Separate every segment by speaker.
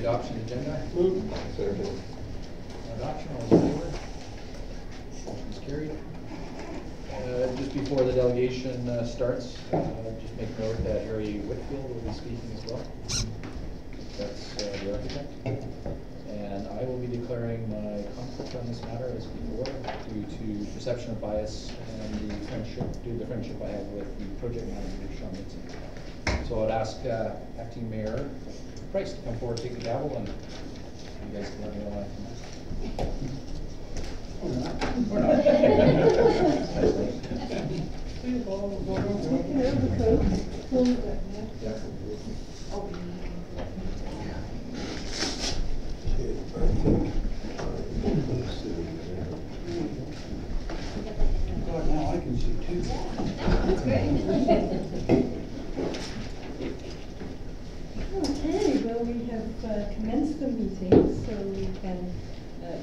Speaker 1: adoption of the agenda.
Speaker 2: Move. Second.
Speaker 1: Adoption, all in favor? Motion's carried. Just before the delegation starts, just make note that Harry Whitfield will be speaking as well. That's the architect. And I will be declaring my conflict on this matter as before due to perception of bias and due to the friendship I have with the project manager, Sean Vincent. So I'd ask Acting Mayor Price to come forward, take the gavel, and you guys can let me know after. Or not.
Speaker 3: God, now I can see too.
Speaker 4: That's great. Okay, well, we have commenced the meeting, so we can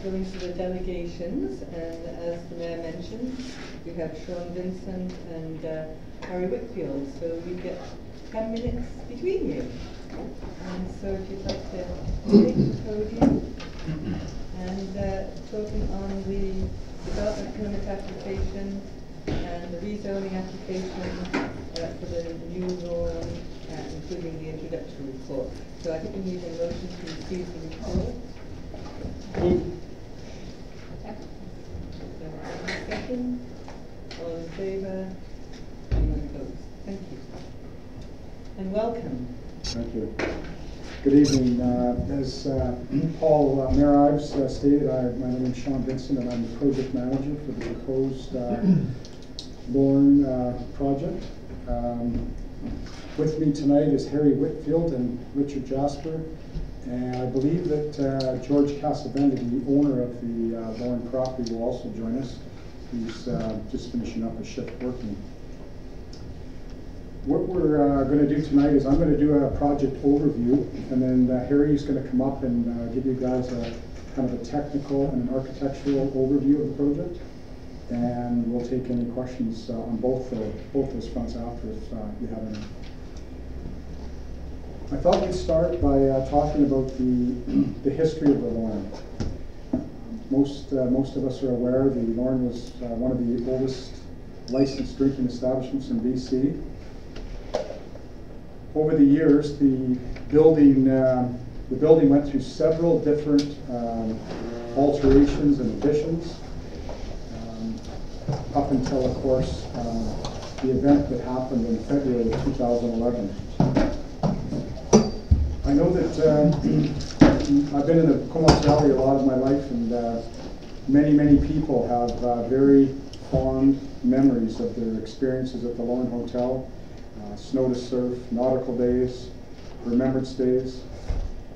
Speaker 4: go into the delegations. And as the Mayor mentioned, we have Sean Vincent and Harry Whitfield. So we get 10 minutes between you. And so if you'd like to take the podium and talking on the development permit application and the rezoning application for the new norm, including the introductory report. So I think we need a motion to receive the report.
Speaker 2: Move.
Speaker 4: Second. All in favour? Anyone opposed? Thank you. And welcome.
Speaker 3: Thank you. Good evening. As Paul Mayor Ives stated, my name is Sean Vincent, and I'm the project manager for the proposed Lorne project. With me tonight is Harry Whitfield and Richard Jasper, and I believe that George Casabenda, the owner of the Lorne property, will also join us. He's just finishing up a shift working. What we're going to do tonight is I'm going to do a project overview, and then Harry's going to come up and give you guys a kind of a technical and an architectural overview of the project, and we'll take any questions on both those fronts after if you have any. I thought we'd start by talking about the history of the Lorne. Most of us are aware the Lorne was one of the oldest licensed drinking establishments in BC. Over the years, the building went through several different alterations and additions, up until, of course, the event that happened in February of 2011. I know that I've been in the Comox Valley a lot of my life, and many people have very fond memories of their experiences at the Lorne Hotel. Snow to surf, nautical days, remembrance days.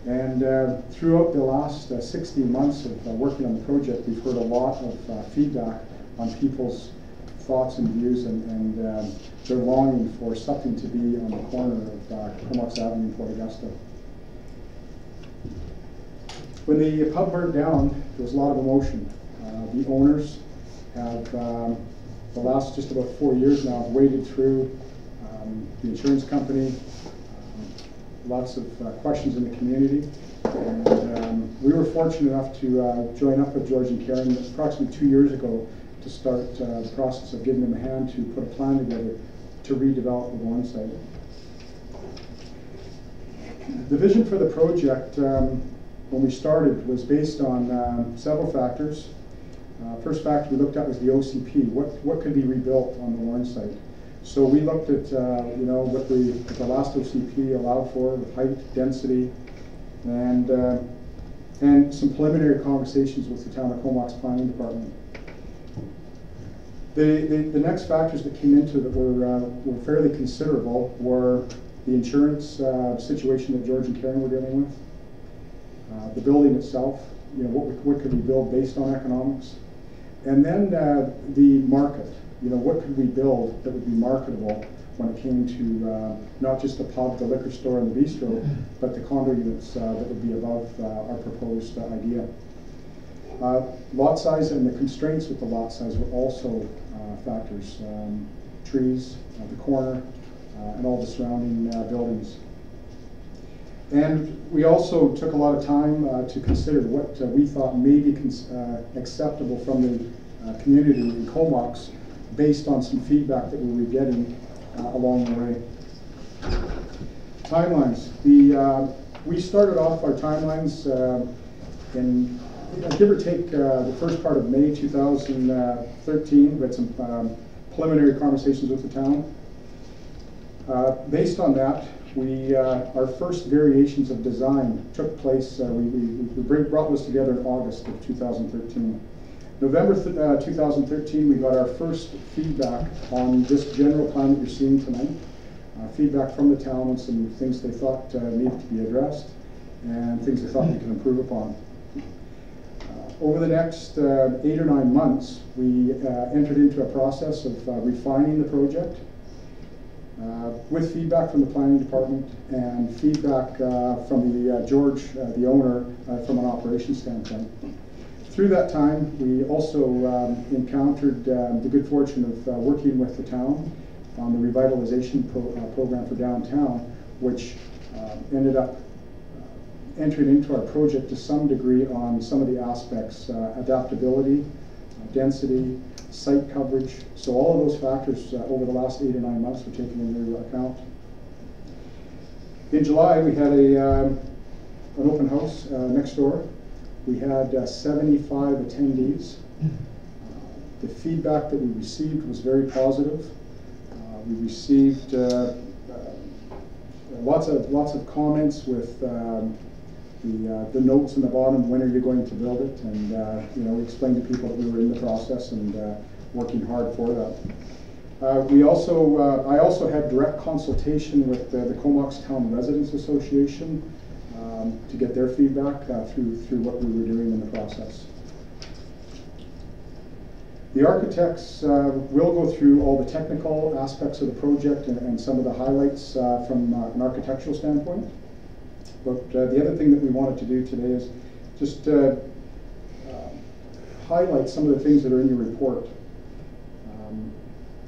Speaker 3: And throughout the last 16 months of working on the project, we've heard a lot of feedback on people's thoughts and views and their longing for something to be on the corner of Comox Avenue in Port Augusta. When the pub burnt down, there was a lot of emotion. The owners have, the last just about 4 years now, waded through the insurance company, lots of questions in the community, and we were fortunate enough to join up with George and Karen approximately 2 years ago to start the process of giving them a hand to put a plan together to redevelop the Lorne site. The vision for the project when we started was based on several factors. First factor we looked at was the OCP. What could be rebuilt on the Lorne site? So we looked at what the last OCP allowed for with height, density, and some preliminary conversations with the town of Comox Planning Department. The next factors that came into that were fairly considerable were the insurance situation that George and Karen were dealing with, the building itself, what could we build based on economics, and then the market. What could we build that would be marketable when it came to not just the pub, the liquor store, and the bistro, but the condo units that would be above our proposed idea. Lot size and the constraints with the lot size were also factors. Trees, the corner, and all the surrounding buildings. And we also took a lot of time to consider what we thought may be acceptable from the community in Comox based on some feedback that we were getting along the way. Timelines. We started off our timelines in give or take the first part of May 2013. We had some preliminary conversations with the town. Based on that, our first variations of design took place. We brought this together in August of 2013. November 2013, we got our first feedback on this general plan that you're seeing tonight. Feedback from the town on some things they thought needed to be addressed and things they thought we could improve upon. Over the next 8 or 9 months, we entered into a process of refining the project with feedback from the planning department and feedback from George, the owner, from an operations standpoint. Through that time, we also encountered the good fortune of working with the town on the revitalization program for downtown, which ended up entering into our project to some degree on some of the aspects, adaptability, density, site coverage. So all of those factors over the last 8 or 9 months were taken into account. In July, we had an open house next door. We had 75 attendees. The feedback that we received was very positive. We received lots of comments with the notes in the bottom. When are you going to build it? And we explained to people that we were in the process and working hard for that. I also had direct consultation with the Comox Town Residents Association to get their feedback through what we were doing in the process. The architects will go through all the technical aspects of the project and some of the highlights from an architectural standpoint. But the other thing that we wanted to do today is just highlight some of the things that are in your report.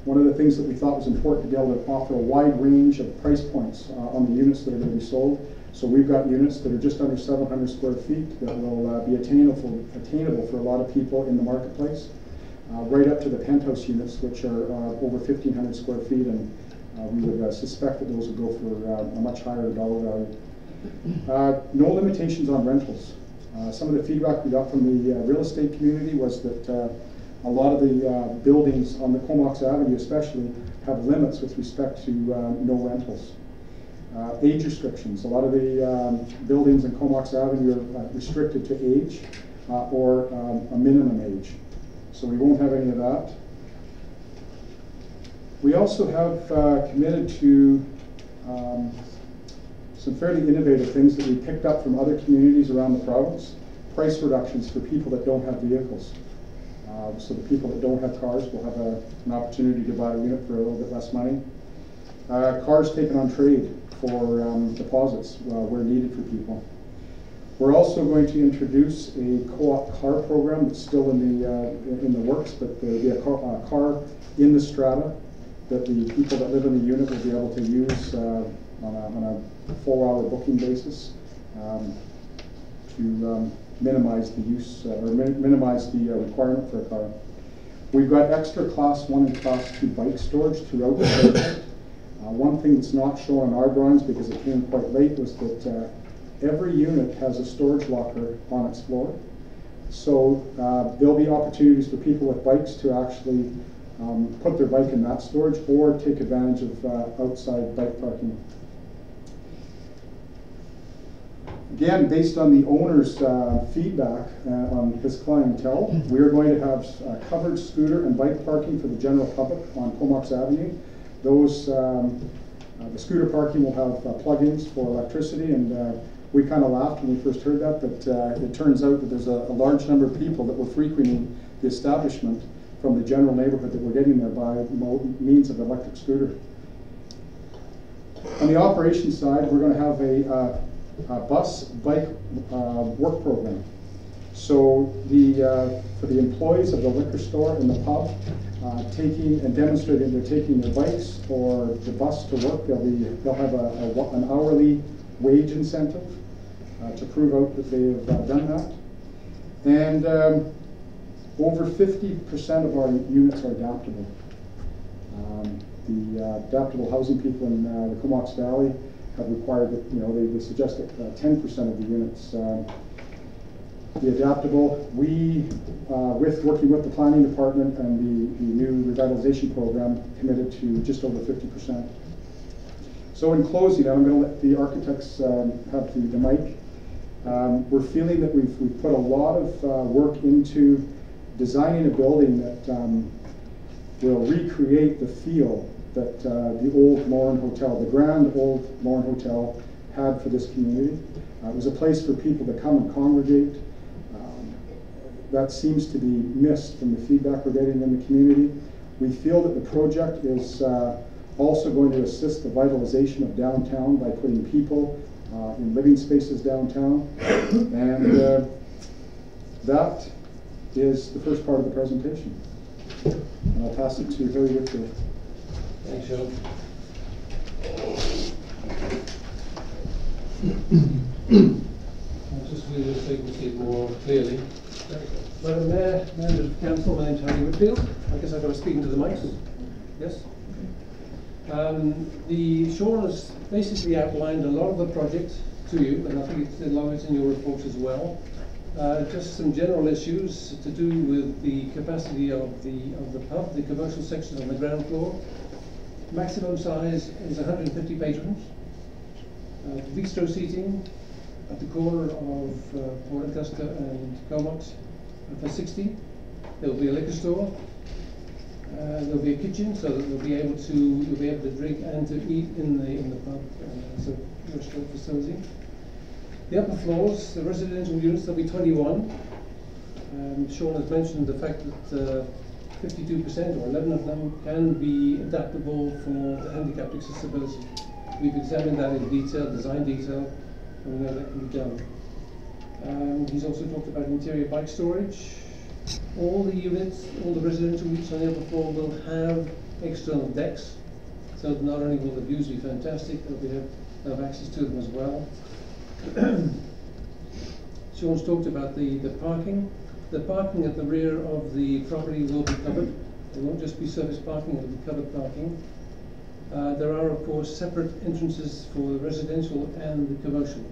Speaker 3: One of the things that we thought was important to be able to offer a wide range of price points on the units that are going to be sold. So we've got units that are just under 700 square feet that will be attainable for a lot of people in the marketplace, right up to the penthouse units, which are over 1,500 square feet, and we would suspect that those would go for a much higher dollar value. No limitations on rentals. Some of the feedback we got from the real estate community was that a lot of the buildings on the Comox Avenue especially have limits with respect to no rentals. Age restrictions. A lot of the buildings in Comox Avenue are restricted to age or a minimum age. So we won't have any of that. We also have committed to some fairly innovative things that we picked up from other communities around the province. Price reductions for people that don't have vehicles. So the people that don't have cars will have an opportunity to buy a unit for a little bit less money. Cars taken on trade for deposits where needed for people. We're also going to introduce a co-op car program that's still in the works, but there'll be a car in the strata that the people that live in the unit will be able to use on a 4-hour booking basis to minimize the use or minimize the requirement for a car. We've got extra Class 1 and Class 2 bike storage throughout the project. One thing that's not shown on our drawings because it came quite late was that every unit has a storage locker on its floor. So there'll be opportunities for people with bikes to actually put their bike in that storage or take advantage of outside bike parking. Again, based on the owner's feedback on his clientele, we are going to have covered scooter and bike parking for the general public on Comox Avenue. Those, the scooter parking will have plug-ins for electricity, and we kind of laughed when we first heard that, but it turns out that there's a large number of people that were frequenting the establishment from the general neighborhood that were getting there by means of electric scooter. On the operations side, we're going to have a bus bike work program. So for the employees of the liquor store and the pub, taking and demonstrating they're taking their bikes or the bus to work, they'll have an hourly wage incentive to prove out that they have done that. And over 50% of our units are adaptable. The adaptable housing people in the Comox Valley have required that, they suggest that 10% of the units be adaptable. We, working with the planning department and the new revitalization program, committed to just over 50%. So in closing, I'm going to let the architects have the mic. We're feeling that we've put a lot of work into designing a building that will recreate the feel that the old Lorne Hotel, the grand old Lorne Hotel, had for this community. It was a place for people to come and congregate. That seems to be missed from the feedback we're getting in the community. We feel that the project is also going to assist the vitalization of downtown by putting people in living spaces downtown. And that is the first part of the presentation. And I'll pass it to Harry Whitfield.
Speaker 2: Thanks, Sean. Just so you can see it more clearly. Madam Mayor, members of Council, my name's Harry Whitfield. I guess I've got to speak into the mics. Yes? Sean has basically outlined a lot of the project to you, and I think a lot of it's in your report as well. Just some general issues to do with the capacity of the pub, the commercial section on the ground floor. Maximum size is 150 patrons. Bistro seating at the corner of Port Augusta and Comox for 60. There will be a liquor store. There'll be a kitchen, so that you'll be able to drink and to eat in the pub as a restaurant facility. The upper floors, the residential units, there'll be 21. Sean has mentioned the fact that 52% or 11 of them can be adaptable for handicapped accessibility. We've examined that in detail, design detail, and we know that can be done. He's also talked about interior bike storage. All the units, all the residential units on the upper floor will have external decks, so that not only will the views be fantastic, they'll have access to them as well. Sean's talked about the parking. The parking at the rear of the property will be covered. It won't just be surface parking, it will be covered parking. There are, of course, separate entrances for the residential and the commercial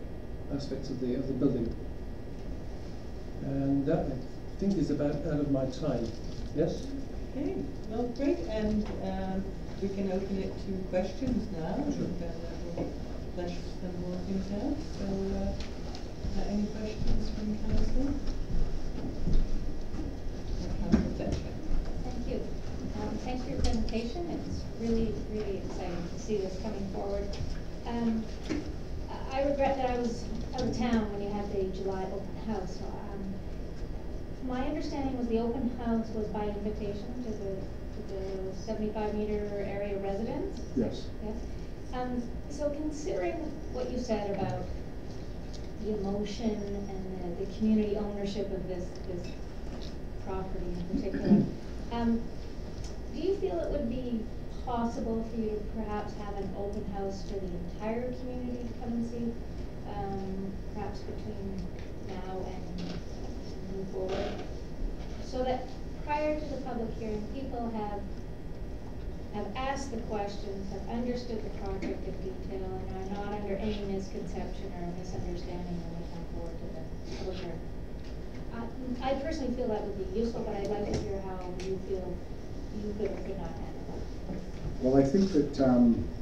Speaker 2: aspects of the building. And that, I think, is about out of my time. Yes?
Speaker 4: Okay, well, great, and we can open it to questions now,
Speaker 2: Sure.
Speaker 4: and then we'll flesh some more things out. So, any questions from Council? Council Fletcher.
Speaker 5: Thank you. Thanks for your presentation. It's really, really exciting to see this coming forward. I regret that I was out of town when you had the July open house. My understanding was the open house was by invitation to the 75-meter area residents?
Speaker 3: Yes.
Speaker 5: Yes. So considering what you said about the emotion and the community ownership of this property in particular, do you feel it would be possible for you to perhaps have an open house for the entire community to come and see, perhaps between now and move forward, so that prior to the public hearing, people have asked the questions, have understood the project in detail, and are not under any misconception or misunderstanding when they come forward to the public hearing? I personally feel that would be useful, but I'd like to hear how you feel you could or could not handle that.
Speaker 3: Well, I think that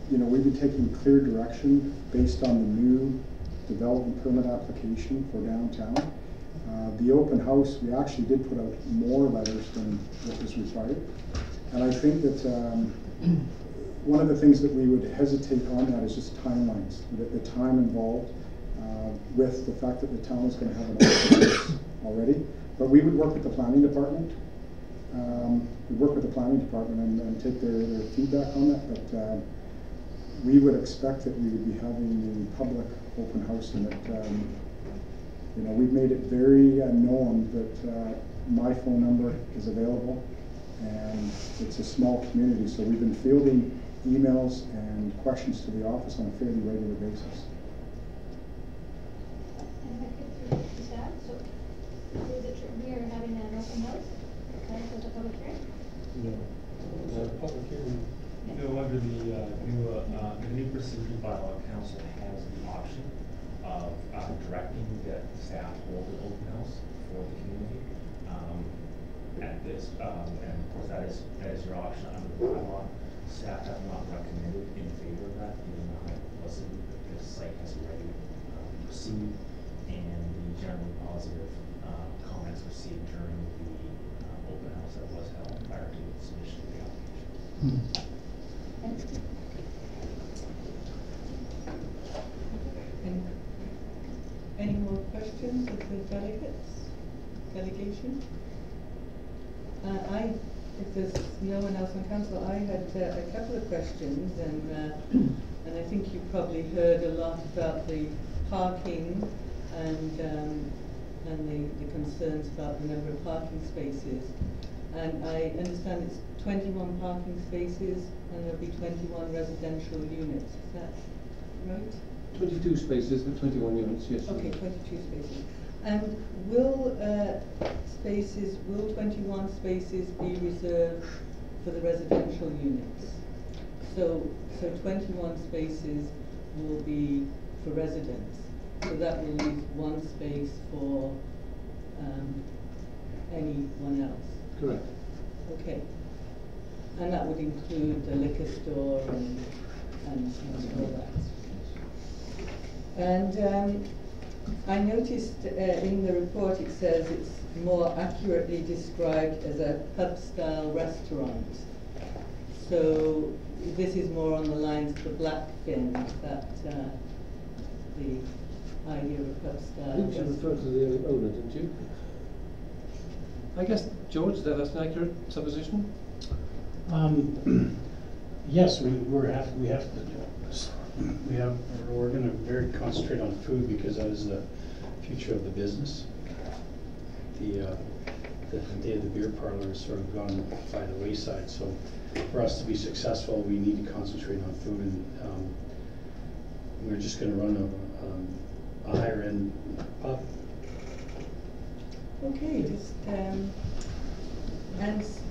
Speaker 3: we've been taking clear direction based on the new development permit application for downtown. The open house, we actually did put out more letters than what was required. And I think that one of the things that we would hesitate on that is just timelines, the time involved with the fact that the town is going to have an open house already. But we would work with the planning department. We'd work with the planning department and take their feedback on that. But we would expect that we would be having the public open house, and that we've made it very known that my phone number is available, and it's a small community, so we've been fielding emails and questions to the office on a fairly regular basis.
Speaker 5: set a public hearing?
Speaker 2: Public hearing.
Speaker 6: No, under the new procedure bylaw, council has the option of directing that staff hold an open house for the community. At this, and of course that is your option under the bylaw. Staff have not recommended in favor of that, even though the site has already received and the generally positive comments received during the open house that was held prior to the submission of the application.
Speaker 4: Any more questions of the delegation? If there's no one else on council, I had a couple of questions, and I think you probably heard a lot about the parking and the concerns about the number of parking spaces. And I understand it's 21 parking spaces and there'll be 21 residential units. Is that right?
Speaker 2: 22 spaces, but 21 units, yes.
Speaker 4: Okay, 22 spaces. And will 21 spaces be reserved for the residential units? So 21 spaces will be for residents. So that will leave one space for anyone else.
Speaker 2: Correct.
Speaker 4: Okay. And that would include the liquor store and all that. And I noticed in the report it says it's more accurately described as a pub-style restaurant. So this is more on the lines of the Blackfin, that the idea of a pub-style
Speaker 2: I think you
Speaker 4: restaurant.
Speaker 2: referred to the owner, didn't you? I guess, George, that's an accurate supposition?
Speaker 7: Yes, we're going to very concentrate on food because that is the future of the business. The day of the beer parlor has sort of gone by the wayside. So for us to be successful, we need to concentrate on food, and we're just going to run a higher end pub.
Speaker 4: Okay, just and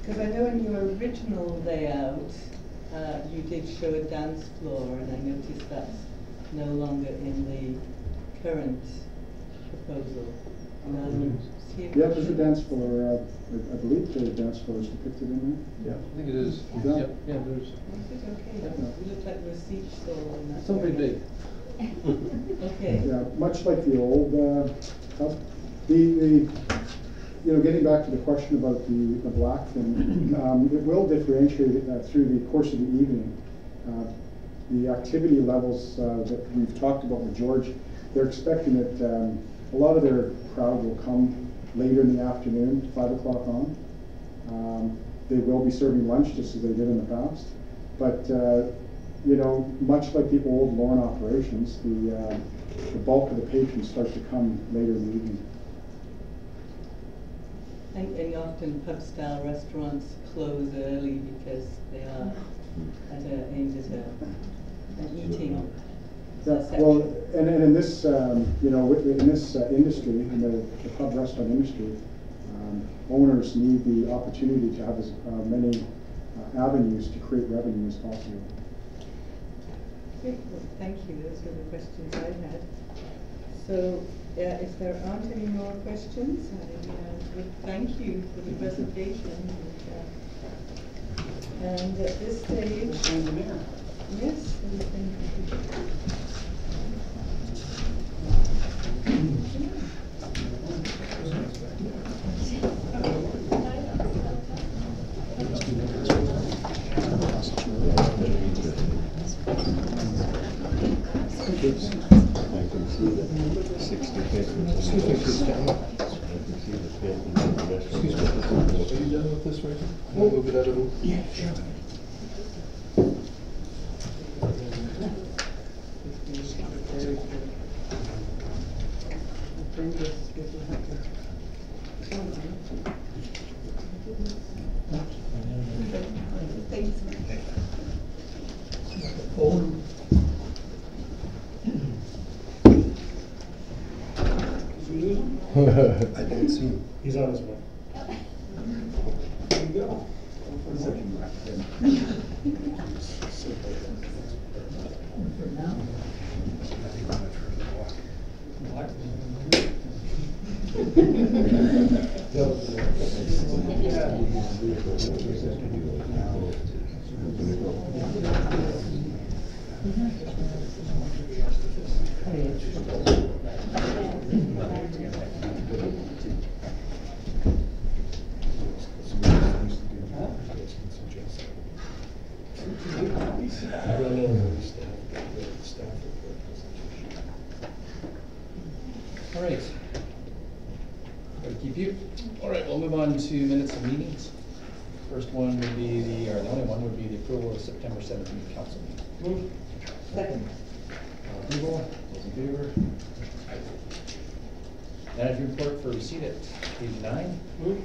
Speaker 4: because I know in your original layout you did show a dance floor, and I noticed that's no longer in the current proposal. See if
Speaker 3: Yeah, there's a dance floor, I believe the dance floor is depicted in there.
Speaker 2: Yeah, I think it is.
Speaker 3: Yeah.
Speaker 2: Yeah, there's.
Speaker 4: Is it okay?
Speaker 2: Yeah.
Speaker 4: We look like we're a siege stall in that.
Speaker 2: It's not very
Speaker 4: area.
Speaker 2: big.
Speaker 4: Okay.
Speaker 3: Yeah, much like the old pub. Getting back to the question about the Blackfin, it will differentiate through the course of the evening. The activity levels that we've talked about with George, they're expecting that a lot of their crowd will come later in the afternoon, 5 o'clock on. They will be serving lunch just as they did in the past. But, much like the old Lorne operations, the bulk of the patrons start to come later in the evening.
Speaker 4: And often pub-style restaurants close early because they are aimed at an eating
Speaker 3: Yeah,
Speaker 4: section.
Speaker 3: well, and in this, in this industry, in the pub restaurant industry, owners need the opportunity to have as many avenues to create revenue as possible.
Speaker 4: Great, well, thank you. Those were the questions I had. So, if there aren't any more questions, I would thank you for the presentation. And at this stage, yes, we can.
Speaker 8: I can see the 60 patrons. I can see the patrons in the restaurant.
Speaker 1: Excuse me, are you done with this right now? We'll move it out of.
Speaker 8: Yeah, sure.
Speaker 9: I didn't see him.
Speaker 7: He's on his way.
Speaker 1: All right. Gotta keep you. All right, we'll move on to minutes of meetings. First one would be the only one would be the approval of September 17th council meeting.
Speaker 4: Move. Second.
Speaker 1: Approval, those in favor? Manager report for receipt at page 9.
Speaker 4: Move.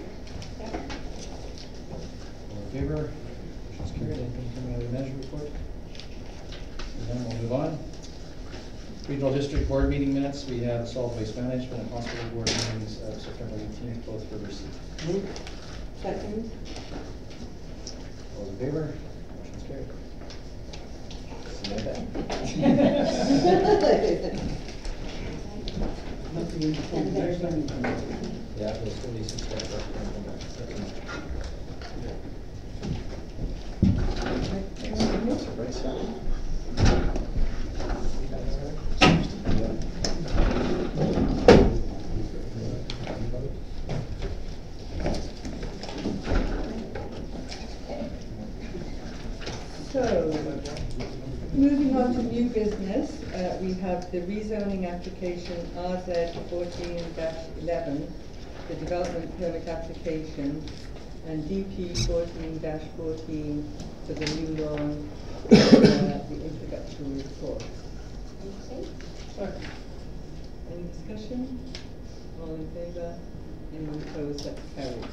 Speaker 1: All in favor? Motion's carried. Anything coming out of the manager report? And then we'll move on. Regional District Board meeting minutes. We have solid waste management and hospital board meetings of September 18th, both for receipt.
Speaker 4: Move. Second.
Speaker 1: All in favor? Motion's carried. See you later. Yeah, those 46 guys
Speaker 4: So, moving on to new business, we have the rezoning application RZ 14-11, the development permit application, and DP 14-14 for the new lawn, the introductory report. Any discussion? All in favour? Anyone opposed? That's carried.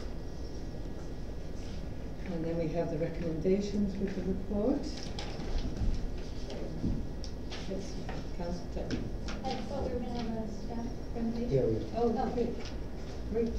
Speaker 4: And then we have the recommendations with the report. Yes, Councillor Tutton.
Speaker 5: I thought we were gonna have a staff presentation.
Speaker 1: Yeah, we-
Speaker 4: Oh, okay. Great.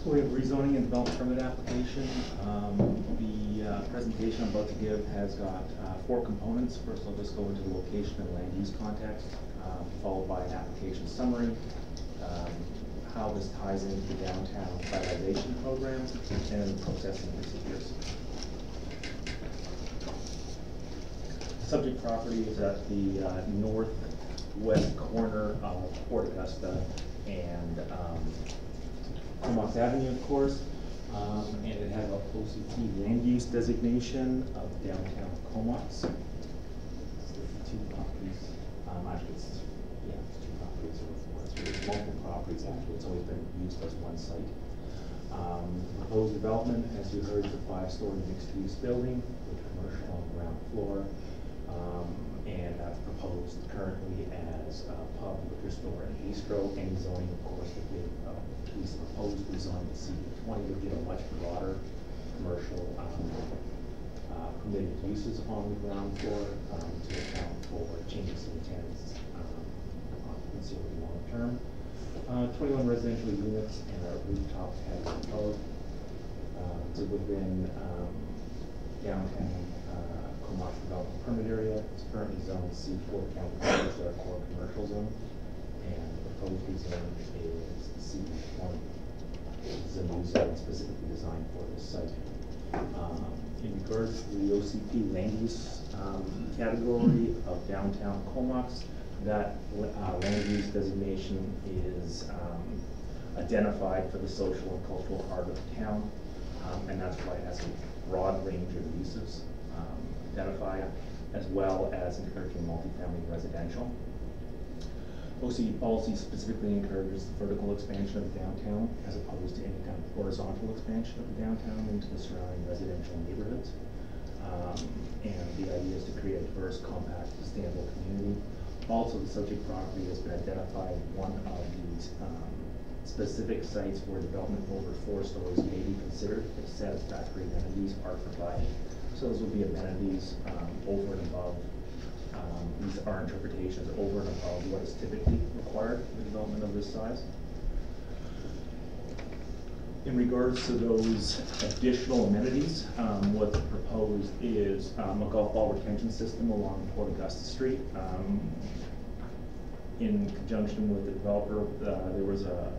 Speaker 6: So we have rezoning and development permit application. The presentation I'm about to give has got 4 components. First, I'll just go into the location and land use context, followed by an application summary, how this ties into the downtown revitalization program, and then the processing procedures. Subject property is at the northwest corner of Port Augusta and Comox Avenue, of course, and it has a OCT land use designation of downtown Comox. It's the 2 properties. Actually, it's 2 properties, or it's multiple properties. Actually, it's always been used as one site. The proposed development, as you heard, is a 5-story mixed-use building with commercial on the ground floor. And that's proposed currently as a pub, liquor store, and bistro. Any zoning, of course, would be proposed rezoning to C20 would give a much broader commercial permitted uses on the ground floor to account for changes in tenants occupancy over the long term. 21 residential units and a rooftop patio above. So within downtown Comox development permit area. It's currently zoned C4 county commercials, our core commercial zone, and the proposed zone is C20. It's a new zone specifically designed for this site. In regards to the OCP land use category of downtown Comox, that land use designation is identified for the social and cultural heart of the town, and that's why it has a broad range of uses identified, as well as encouraging multifamily residential. OCP policy specifically encourages the vertical expansion of the downtown as opposed to any kind of horizontal expansion of the downtown into the surrounding residential neighborhoods. And the idea is to create a diverse, compact, sustainable community. Also, the subject property has been identified one of these specific sites where development over 4 stories may be considered if satisfactory amenities are provided. So those will be amenities over and above. These are interpretations over and above what is typically required for the development of this size. In regards to those additional amenities, what's proposed is a golf ball retention system along Port Augusta Street. In conjunction with the developer, there was a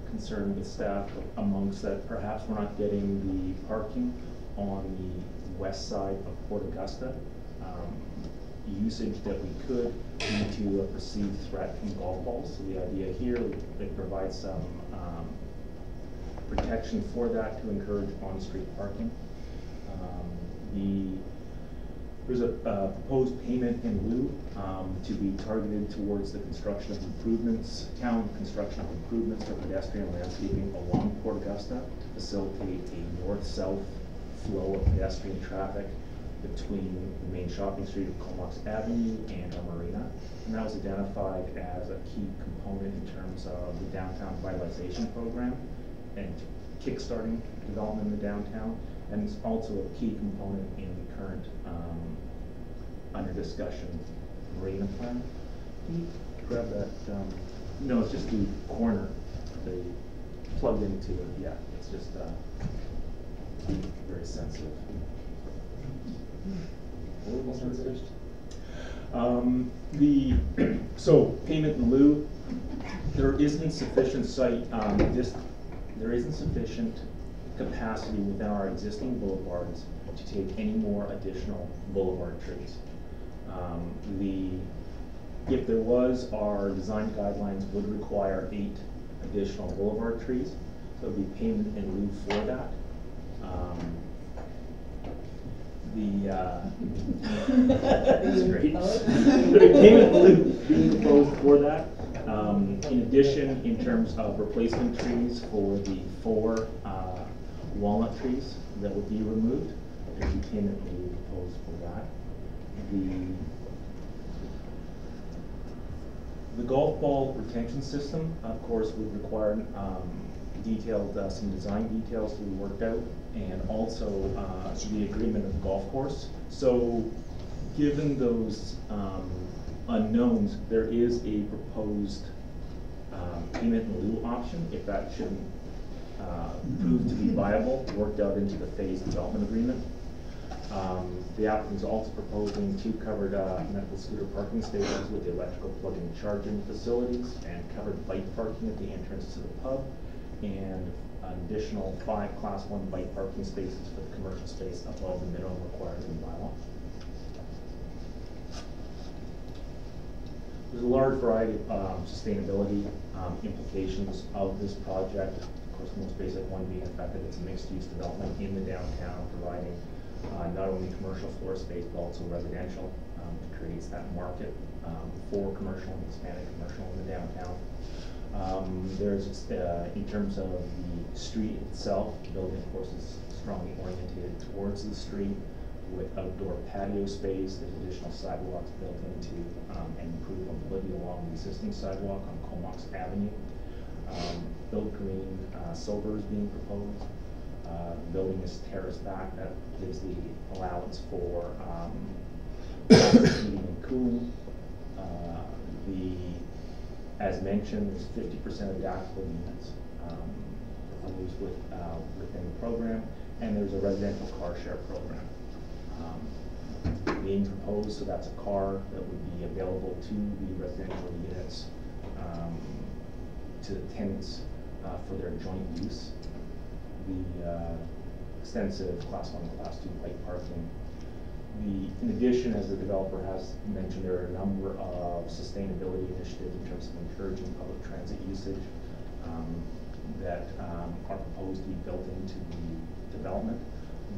Speaker 6: concern with staff amongst that perhaps we're not getting the parking on the west side of Port Augusta. Usage that we could due to a perceived threat from golf balls. So the idea here, it provides some protection for that to encourage on-street parking. There's a proposed payment in lieu to be targeted towards the construction of improvements, town construction of improvements for pedestrian landscaping along Port Augusta to facilitate a north-south flow of pedestrian traffic between the main shopping street of Comox Avenue and our marina. And that was identified as a key component in terms of the downtown revitalization program and kickstarting development in the downtown. And it's also a key component in the current under discussion marina plan. Can you grab that? No, it's just the corner. They plugged into it. Yeah, it's just very sensitive. So payment in lieu, there isn't sufficient there isn't sufficient capacity within our existing boulevards to take any more additional boulevard trees. If there was, our design guidelines would require 8 additional boulevard trees, so it would be payment in lieu for that. That's great. The payment would be proposed for that. In addition, in terms of replacement trees for the 4 walnut trees that would be removed, there's a payment would be proposed for that. The golf ball retention system, of course, would require some design details to be worked out, and also the agreement of the golf course. So given those unknowns, there is a proposed payment in lieu option if that shouldn't prove to be viable, worked out into the phased development agreement. The applicant is also proposing 2 covered medical scooter parking stations with electrical plug-in charging facilities and covered bike parking at the entrance to the pub, and an additional 5 Class 1 bike parking spaces for the commercial space above the minimum required in the bylaw. There's a large variety of sustainability implications of this project. Of course, the most basic one being the fact that it's a mixed-use development in the downtown, providing not only commercial floor space but also residential. It creates that market for commercial and expanded commercial in the downtown. There's, in terms of the street itself, the building, of course, is strongly oriented towards the street with outdoor patio space. There's additional sidewalks built into and improve mobility along the existing sidewalk on Comox Avenue. Built green silver is being proposed. The building is terraced back. That gives the allowance for heating and cooling. As mentioned, there's 50% of the applicable units proposed within the program, and there's a residential car share program being proposed. So that's a car that would be available to the residential units, to the tenants for their joint use. The extensive class 1 and class 2 bike parking. In addition, as the developer has mentioned, there are a number of sustainability initiatives in terms of encouraging public transit usage that are proposed to be built into the development.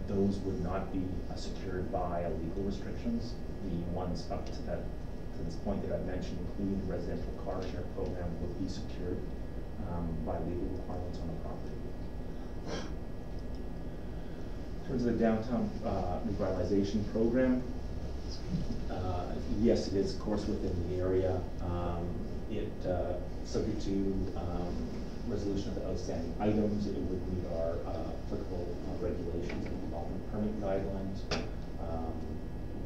Speaker 6: Those would not be secured by legal restrictions. The ones up to this point that I mentioned, including the residential car share program, would be secured by legal requirements on the property. In terms of the downtown revitalization program, yes, it is, of course, within the area. Subject to resolution of the outstanding items, it would meet our applicable regulations and development permit guidelines.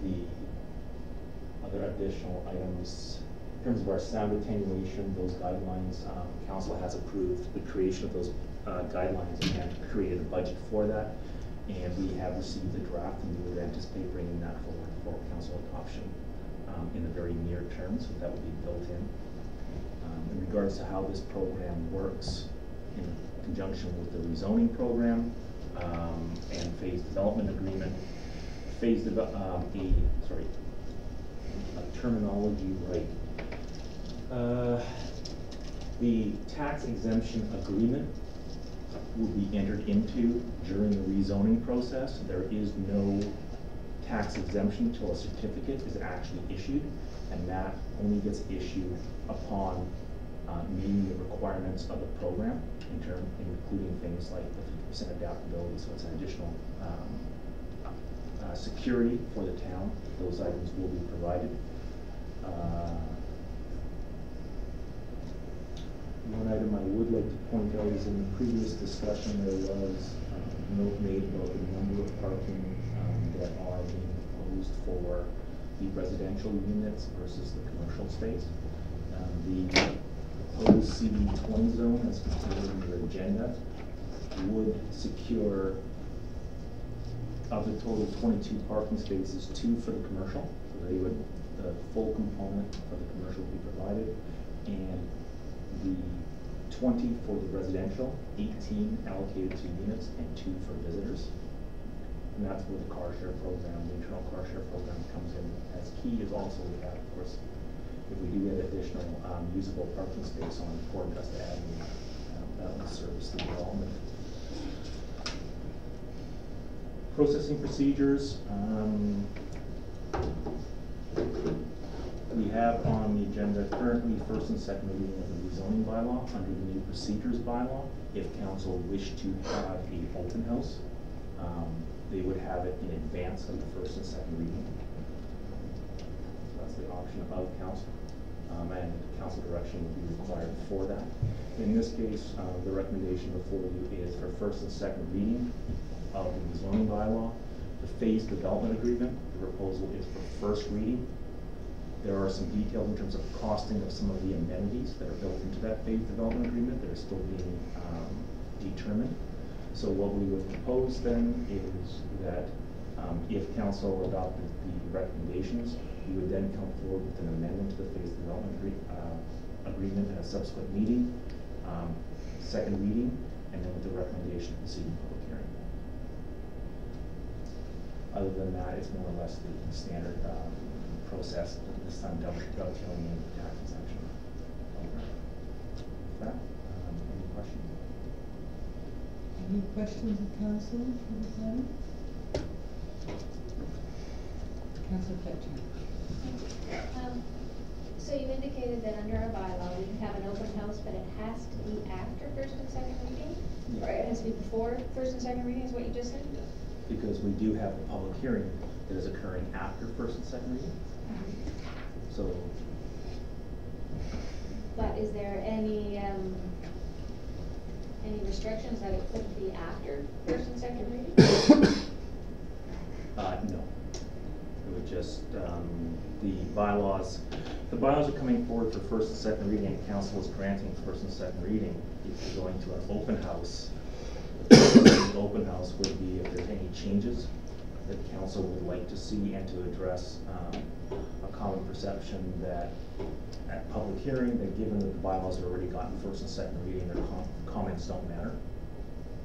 Speaker 6: The other additional items, in terms of our sound attenuation, those guidelines, council has approved the creation of those guidelines and created a budget for that. And we have received the draft, and we would anticipate bringing that forward for council adoption in the very near term, so that would be built in. In regards to how this program works in conjunction with the rezoning program and phased development agreement, terminology right. The tax exemption agreement will be entered into during the rezoning process. There is no tax exemption until a certificate is actually issued, and that only gets issued upon meeting the requirements of the program, including things like the 50% adaptability, so it's an additional security for the town. Those items will be provided. One item I would like to point out is in the previous discussion there was a note made about the number of parking that are being proposed for the residential units versus the commercial space. The proposed CD20 zone, as contained in your agenda, would secure, of the total 22 parking spaces, 2 for the commercial. So the full component for the commercial will be provided, and the 20 for the residential, 18 allocated to units, and 2 for visitors. And that's where the car share program, the internal car share program, comes in as key. Is also we have, of course, if we do get additional usable parking space on Fort Augusta Avenue, that will service the development. Processing procedures. We have on the agenda currently first and second reading of the rezoning bylaw under the new procedures bylaw. If council wished to have an open house, they would have it in advance of the first and second reading. So that's the option of council, and council direction would be required for that. In this case, the recommendation before you is for first and second reading of the zoning bylaw. The phased development agreement, the proposal is for first reading. There are some details in terms of costing of some of the amenities that are built into that phased development agreement that are still being determined. So what we would propose then is that if council adopted the recommendations, we would then come forward with an amendment to the phased development agreement at a subsequent meeting, second reading, and then with the recommendation of proceeding public hearing. Other than that, it's more or less the standard process of the sun dovetailing in the tax exemption. With that, any questions?
Speaker 4: Any questions of council for the plan? Councillor Fletcher.
Speaker 5: So you indicated that under our bylaw we can have an open house, but it has to be after first and second reading?
Speaker 6: Yeah.
Speaker 5: Or it has to be before first and second reading, is what you just said?
Speaker 6: Because we do have a public hearing that is occurring after first and second reading. So.
Speaker 5: But is there any restrictions that it couldn't be after first and second reading?
Speaker 6: No. It would just, the bylaws are coming forward for first and second reading, and council is granting first and second reading. If you're going to an open house, the open house would be if there's any changes that council would like to see and to address a common perception that at public hearing, that given that the bylaws have already gotten first and second reading, their comments don't matter.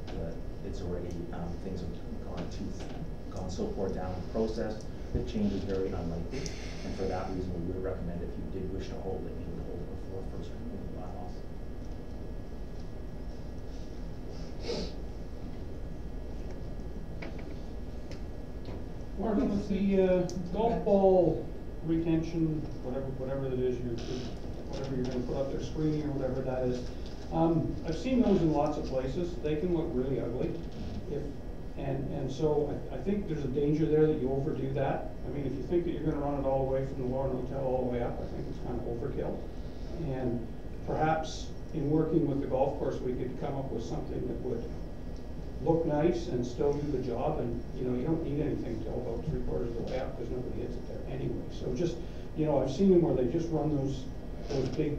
Speaker 6: But It's already, things have gone so far down the process that change is very unlikely. And for that reason, we would recommend if you did wish to hold it, you would hold it before first reading of the bylaws.
Speaker 9: Martin, with the golf ball retention, whatever it is, whatever you're gonna put up there, screening or whatever that is, I've seen those in lots of places. They can look really ugly. And so I think there's a danger there that you overdo that. I mean, if you think that you're gonna run it all the way from the Lauren Hotel all the way up, I think it's kind of overkill. And perhaps in working with the golf course, we could come up with something that would look nice and still do the job, and you don't need anything till about 3/4 of the way up because nobody hits it there anyway. So just, I've seen them where they just run those big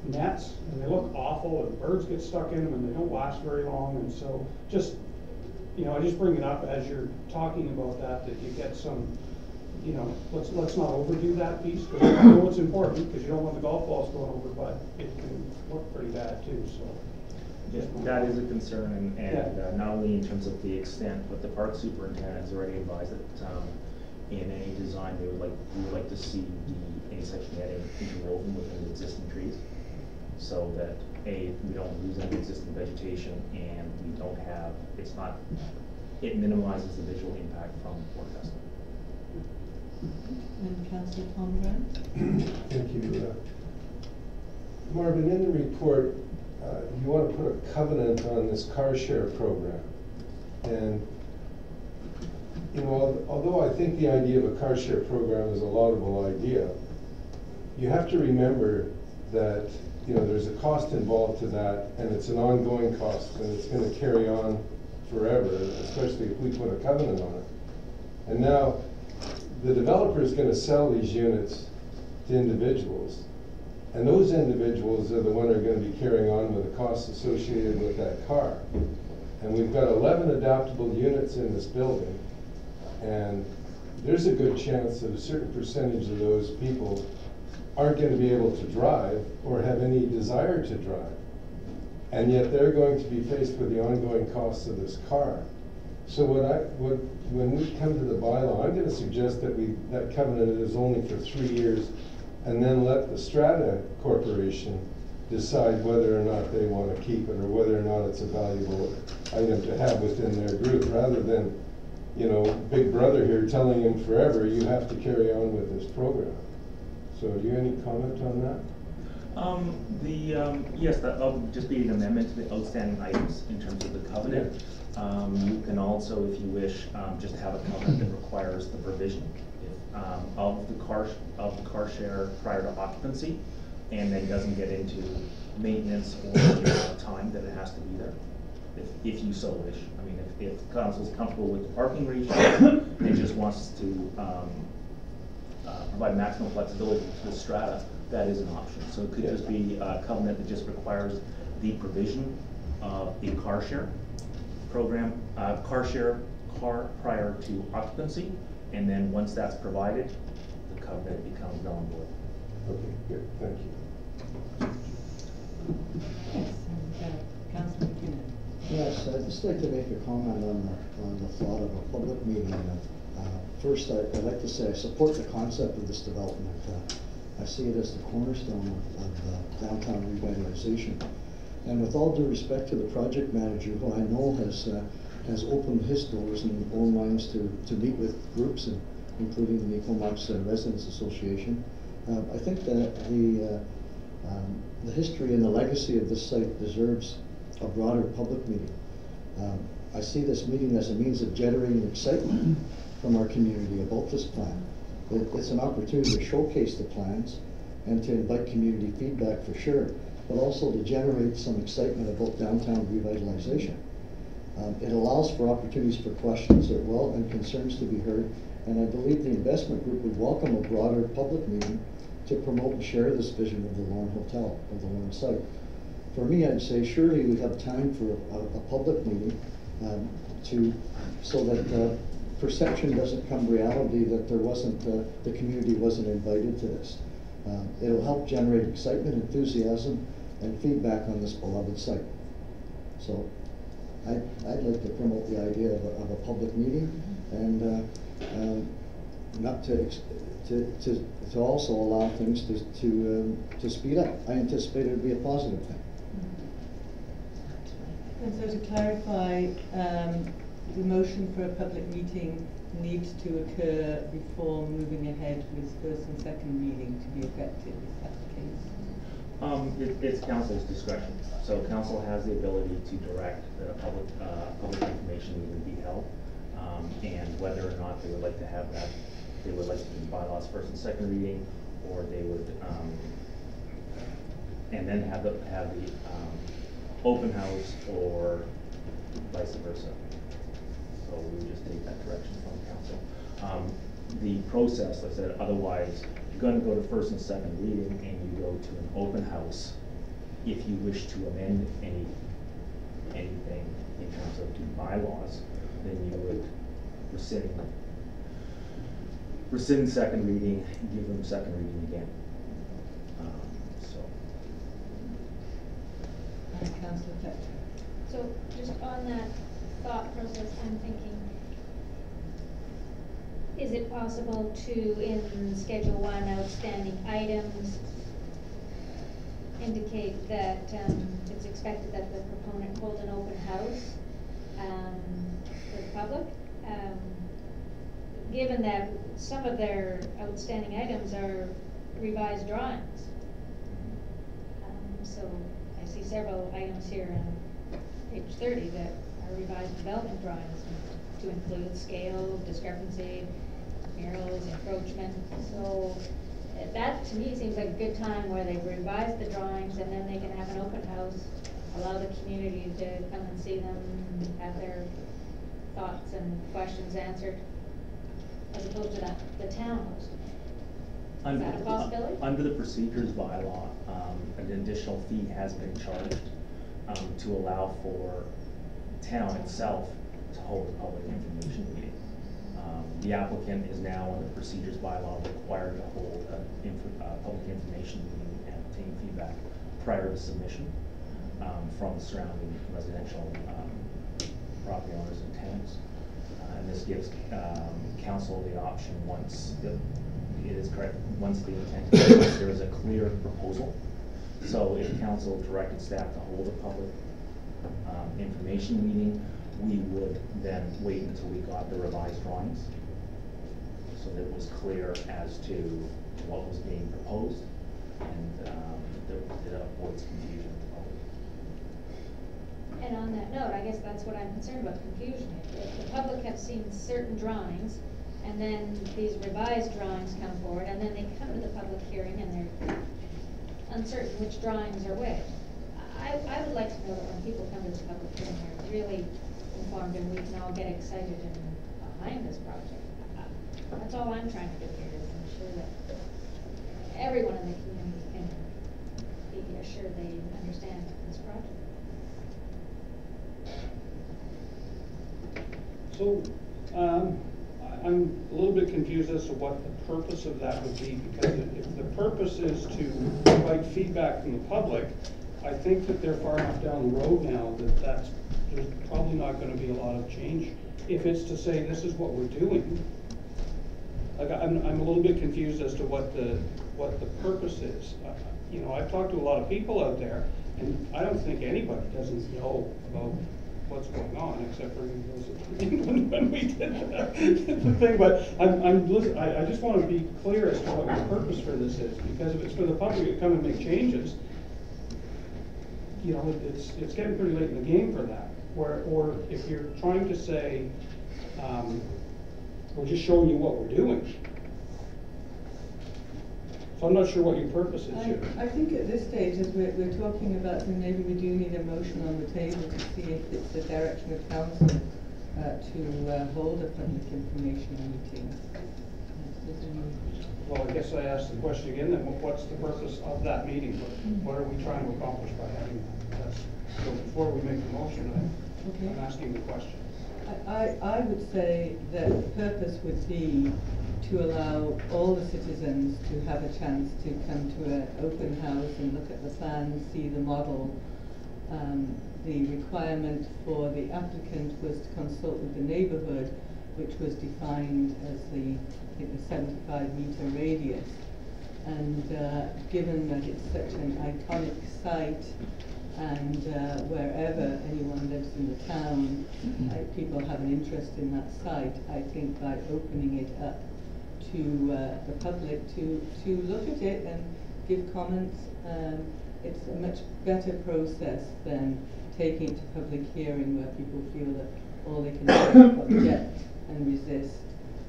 Speaker 9: nets, and they look awful, and birds get stuck in them, and they don't last very long. And so just, I just bring it up as you're talking about that you get some, let's not overdo that piece, because I know it's important, because you don't want the golf balls going over, but it can look pretty bad too. So.
Speaker 6: Yeah, that is a concern, and
Speaker 9: Yeah.
Speaker 6: Not only in terms of the extent, but the park superintendent has already advised that in any design we would like to see any such netting interwoven within the existing trees, so that we don't lose any existing vegetation, and we don't have it minimizes the visual impact from forecasting.
Speaker 4: And Councillor Conrad?
Speaker 10: Thank you. Marvin, in the report, you want to put a covenant on this car share program. And, although I think the idea of a car share program is a laudable idea, you have to remember that, there's a cost involved to that, and it's an ongoing cost, and it's going to carry on forever, especially if we put a covenant on it. And now, the developer is going to sell these units to individuals. And those individuals are the ones who are going to be carrying on with the costs associated with that car. And we've got 11 adaptable units in this building, and there's a good chance that a certain percentage of those people aren't going to be able to drive or have any desire to drive. And yet they're going to be faced with the ongoing costs of this car. So when we come to the bylaw, I'm going to suggest that that covenant is only for 3 years, and then let the Strata Corporation decide whether or not they want to keep it, or whether or not it's a valuable item to have within their group, rather than, Big Brother here telling him forever, you have to carry on with this program. So do you have any comment on that?
Speaker 6: Yes, that'll just be an amendment to the outstanding items in terms of the covenant. You can also, if you wish, just have a covenant that requires the provision of the car share prior to occupancy, and then doesn't get into maintenance or the time that it has to be there, if you so wish. I mean, if council's comfortable with the parking ratio and just wants to provide maximum flexibility to the strata, that is an option. So it could just be a covenant that just requires the provision of a car share program, car prior to occupancy, and then once that's provided, the covenant becomes null and void.
Speaker 10: Okay, good, thank you.
Speaker 4: Yes, and Councillor McKinnon.
Speaker 11: Yes, I'd just like to make a comment on the thought of a public meeting. First, I'd like to say I support the concept of this development. I see it as the cornerstone of downtown revitalization. And with all due respect to the project manager, who I know has opened his doors and own minds to meet with groups, including the Mi'kmaq Residents Association, I think that the history and the legacy of this site deserves a broader public meeting. I see this meeting as a means of generating excitement from our community about this plan. It's an opportunity to showcase the plans and to invite community feedback for sure, but also to generate some excitement about downtown revitalization. It allows for opportunities for questions as well and concerns to be heard, and I believe the investment group would welcome a broader public meeting to promote and share this vision of the Lauren Hotel, of the Lauren site. For me, I'd say surely we have time for a public meeting so that perception doesn't come reality that there wasn't, the community wasn't invited to this. It'll help generate excitement, enthusiasm, and feedback on this beloved site. So I'd like to promote the idea of a public meeting, and not to also allow things to speed up. I anticipate it would be a positive thing.
Speaker 4: And so to clarify, the motion for a public meeting needs to occur before moving ahead with first and second reading to be effective, is that the case?
Speaker 6: It's council's discretion. So council has the ability to direct that a public information meeting be held, and whether or not they would like to have that, they would like to do bylaws first and second reading, or they would, and then have the open house, or vice versa. So we would just take that direction from council. The process, like I said, otherwise, you're going to go to first and second reading, and you go to an open house. If you wish to amend anything in terms of the bylaws, then you would rescind second reading, give them second reading again.
Speaker 4: Councillor Fletcher.
Speaker 5: So just on that thought process, I'm thinking, is it possible to, in Schedule 1 outstanding items, indicate that it's expected that the proponent hold an open house for the public? Given that some of their outstanding items are revised drawings. So I see several items here on page 30 that are revised development drawings to include scale, discrepancy, murals, encroachment. So that to me seems like a good time where they've revised the drawings, and then they can have an open house, allow the community to come and see them, have their thoughts and questions answered, as opposed to the town hosting it. Is that a possibility?
Speaker 6: Under the procedures bylaw, an additional fee has been charged to allow for town itself to hold a public information meeting. The applicant is now under procedures bylaw required to hold a public information meeting and obtain feedback prior to submission from the surrounding residential property owners and tenants. And this gives council the option, once it is correct, once the intent is there is a clear proposal. So if council directed staff to hold a public information meeting, we would then wait until we got the revised drawings, so that it was clear as to what was being proposed, and it avoids confusion with the public.
Speaker 5: And on that note, I guess that's what I'm concerned about, confusion. If the public have seen certain drawings, and then these revised drawings come forward, and then they come to the public hearing and they're uncertain which drawings are which. I would like to know that when people come to the public hearing, they're really informed and we can all get excited and behind this project. That's all I'm trying to do here, is ensure that everyone in the community can be assured they understand this project.
Speaker 9: So, I'm a little bit confused as to what the purpose of that would be, because if the purpose is to provide feedback from the public, I think that they're far enough down the road now that there's probably not going to be a lot of change. If it's to say this is what we're doing, like I'm a little bit confused as to what the purpose is. You know, I've talked to a lot of people out there, and I don't think anybody doesn't know about what's going on, except for when we did the thing. But I just want to be clear as to what your purpose for this is, because if it's for the public to come and make changes, you know, it's getting pretty late in the game for that. Or if you're trying to say, we're just showing you what we're doing. So I'm not sure what your purpose is here.
Speaker 4: I think at this stage, as we're talking about, then maybe we do need a motion on the table to see if it's the direction of council to hold a public information meeting.
Speaker 9: Well, I guess I asked the question again, then what's the purpose of that meeting? What are we trying to accomplish by having that? So before we make the motion, I'm asking the question.
Speaker 4: I would say that the purpose would be to allow all the citizens to have a chance to come to an open house and look at the plans, see the model, the requirement for the applicant was to consult with the neighbourhood, which was defined as the 75-metre radius. And given that it's such an iconic site, and wherever anyone lives in the town, people have an interest in that site, I think by opening it up to the public to look at it and give comments, it's a much better process than taking it to public hearing where people feel that all they can do is object and resist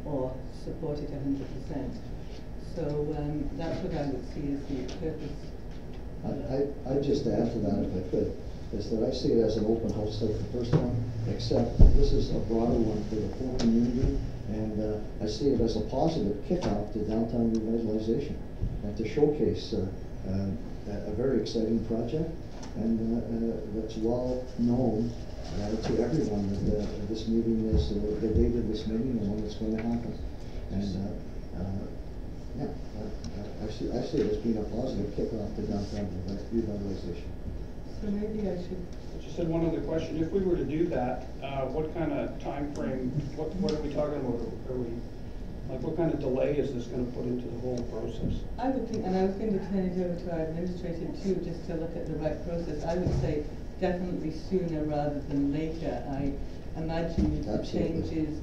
Speaker 4: or support it 100%. So that's what I would see as the purpose.
Speaker 11: I'd just add to that, if I could, is that I see it as an open house like the first one, except this is a broader one for the whole community, and I see it as a positive kickoff to downtown revitalization and to showcase a very exciting project, and that's well known to everyone that this meeting is the date of this meeting and when it's going to happen. And yeah, I see it as being a positive kickoff to downtown revitalization.
Speaker 4: So maybe I should.
Speaker 9: Just had one other question. If we were to do that, what kind of time frame? What are we talking about? Are we like what kind of delay is this going to put into the whole process?
Speaker 4: I would think, and I was going to turn it over to our administrator too, just to look at the right process. I would say definitely sooner rather than later. I imagine the changes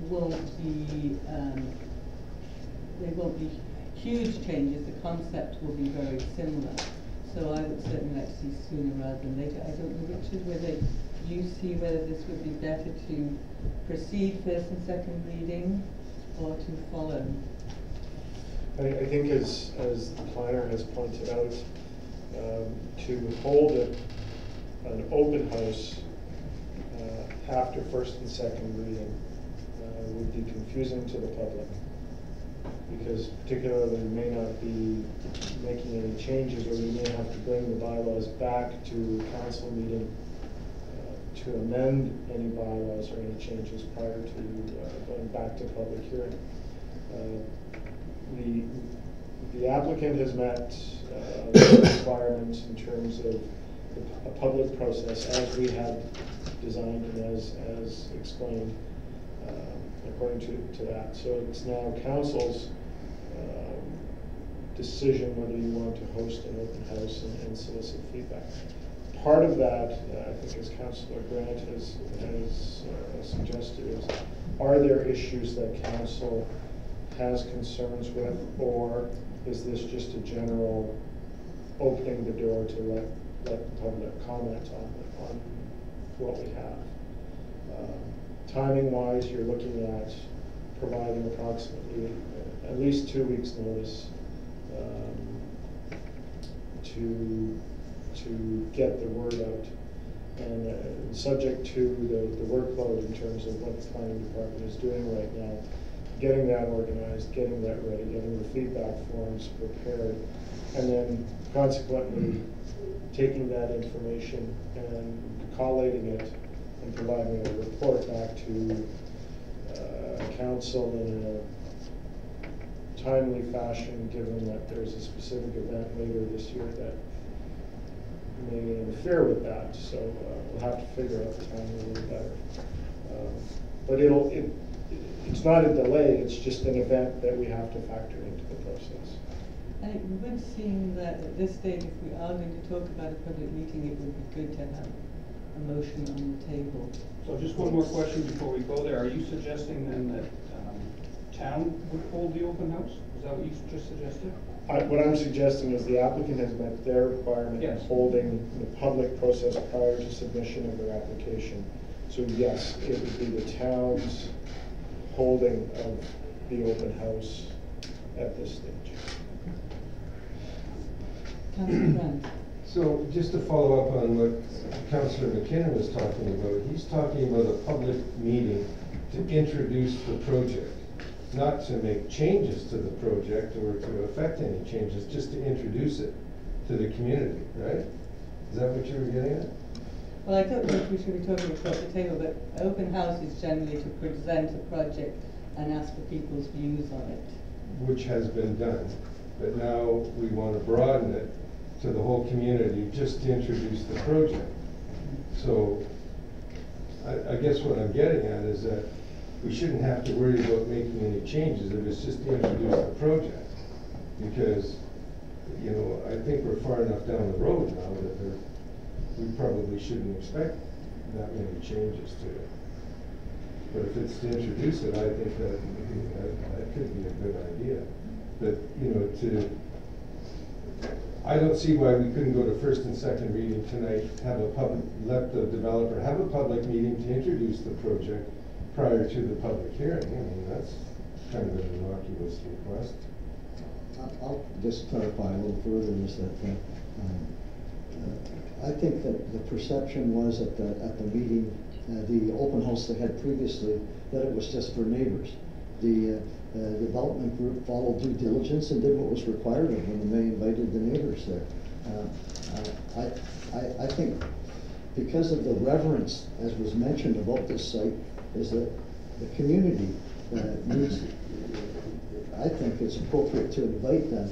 Speaker 4: won't be. They won't be huge changes. The concept will be very similar. So I would certainly like to see sooner rather than later. I don't know, Richard, whether you see whether this would be better to proceed first and second reading or to follow.
Speaker 12: I think as the planner has pointed out, to hold an open house after first and second reading would be confusing to the public, because particularly we may not be making any changes, or we may have to bring the bylaws back to council meeting to amend any bylaws or any changes prior to going back to public hearing. The applicant has met the requirements in terms of a public process as we have designed and as explained according to that. So it's now council's decision whether you want to host an open house and solicit feedback. Part of that, I think, as Councillor Grant has suggested, is are there issues that council has concerns with, or is this just a general opening the door to let the public comment on what we have? Timing-wise, you're looking at providing approximately at least 2 weeks' notice to get the word out, and subject to the workload in terms of what the planning department is doing right now, getting that organized, getting that ready, getting the feedback forms prepared, and then consequently taking that information and collating it and providing a report back to council in a timely fashion, given that there's a specific event later this year that may interfere with that. So we'll have to figure out the timing a little better. But it's not a delay, it's just an event that we have to factor into the process.
Speaker 4: And it would seem that at this stage, if we are going to talk about a public meeting, it would be good to have a motion on the table.
Speaker 9: So just one more question before we go there. Are you suggesting then that town would hold the open house? Is that what you just suggested?
Speaker 12: What I'm suggesting is the applicant has met their requirement of holding the public process prior to submission of their application. So yes, it would be the town's holding of the open house at this stage.
Speaker 4: Councillor Grant.
Speaker 10: So just to follow up on what Councillor McKinnon was talking about, he's talking about a public meeting to introduce the project, not to make changes to the project or to affect any changes, just to introduce it to the community, right? Is that what you were getting at?
Speaker 4: Well, I don't know if we should be talking across the table, but open house is generally to present a project and ask for people's views on it.
Speaker 10: Which has been done, but now we want to broaden it to the whole community just to introduce the project. So I guess what I'm getting at is that we shouldn't have to worry about making any changes if it's just to introduce the project. Because, you know, I think we're far enough down the road now that we probably shouldn't expect that many changes to it. But if it's to introduce it, I think that could be a good idea. But, you know, I don't see why we couldn't go to first and second reading tonight, let the developer have a public meeting to introduce the project prior to the public hearing. I mean, that's kind of an innocuous request.
Speaker 11: I'll just clarify a little further is that I think that the perception was at the meeting, the open house they had previously, that it was just for neighbors. The development group followed due diligence and did what was required of them, and they invited the neighbors there. I think because of the reverence, as was mentioned about this site, is that the community needs, I think it's appropriate to invite them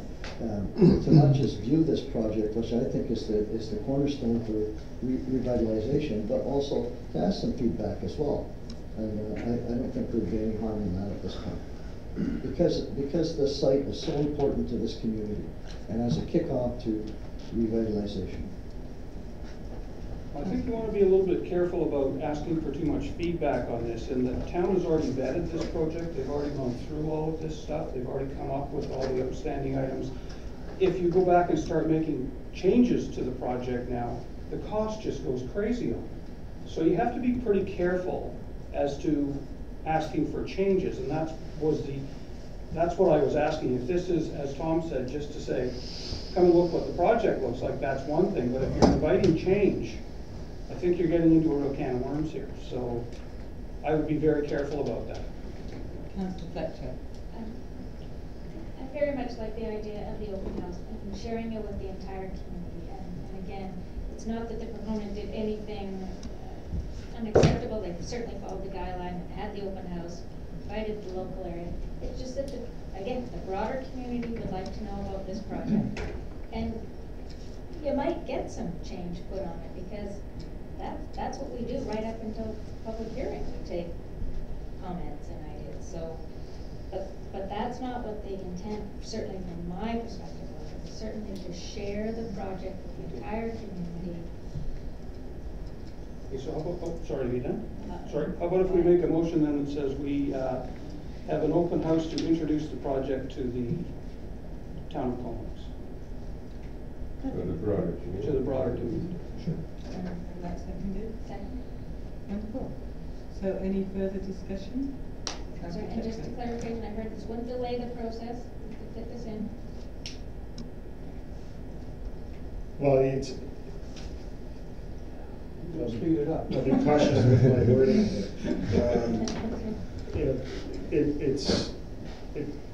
Speaker 11: to not just view this project, which I think is the cornerstone for revitalization, but also to ask some feedback as well. And I don't think there'd be any harm in that at this point. Because the site is so important to this community and as a kickoff to revitalization.
Speaker 9: I think you want to be a little bit careful about asking for too much feedback on this, and the town has already vetted this project, they've already gone through all of this stuff, they've already come up with all the outstanding items. If you go back and start making changes to the project now, the cost just goes crazy on it. So you have to be pretty careful as to asking for changes, and that's what I was asking. If this is, as Tom said, just to say, come and look what the project looks like, that's one thing, but if you're inviting change, I think you're getting into a real can of worms here. So I would be very careful about that.
Speaker 4: Councillor Fletcher.
Speaker 5: I very much like the idea of the open house and sharing it with the entire community. And again, it's not that the proponent did anything unacceptable. They certainly followed the guideline and had the open house, invited the local area. It's just that, again, the broader community would like to know about this project. And you might get some change put on it because that's what we do right up until public hearing. We take comments and ideas. So, but that's not what the intent, certainly from my perspective, was. It's certainly to share the project with the entire community.
Speaker 9: Okay, so how about, oh, sorry, are you done? Sorry, how about if we make a motion then that says we have an open house to introduce the project to the town of Comox?
Speaker 10: To the broader community.
Speaker 9: To the broader community.
Speaker 10: Sure.
Speaker 4: And that's seconded?
Speaker 5: Second.
Speaker 4: Wonderful. So any further discussion?
Speaker 5: Sorry, and just a clarification, I heard this wouldn't delay the process, we could fit this in.
Speaker 12: Well, it's,
Speaker 9: We'll speed it up.
Speaker 12: I'll be cautious with my wording. You know,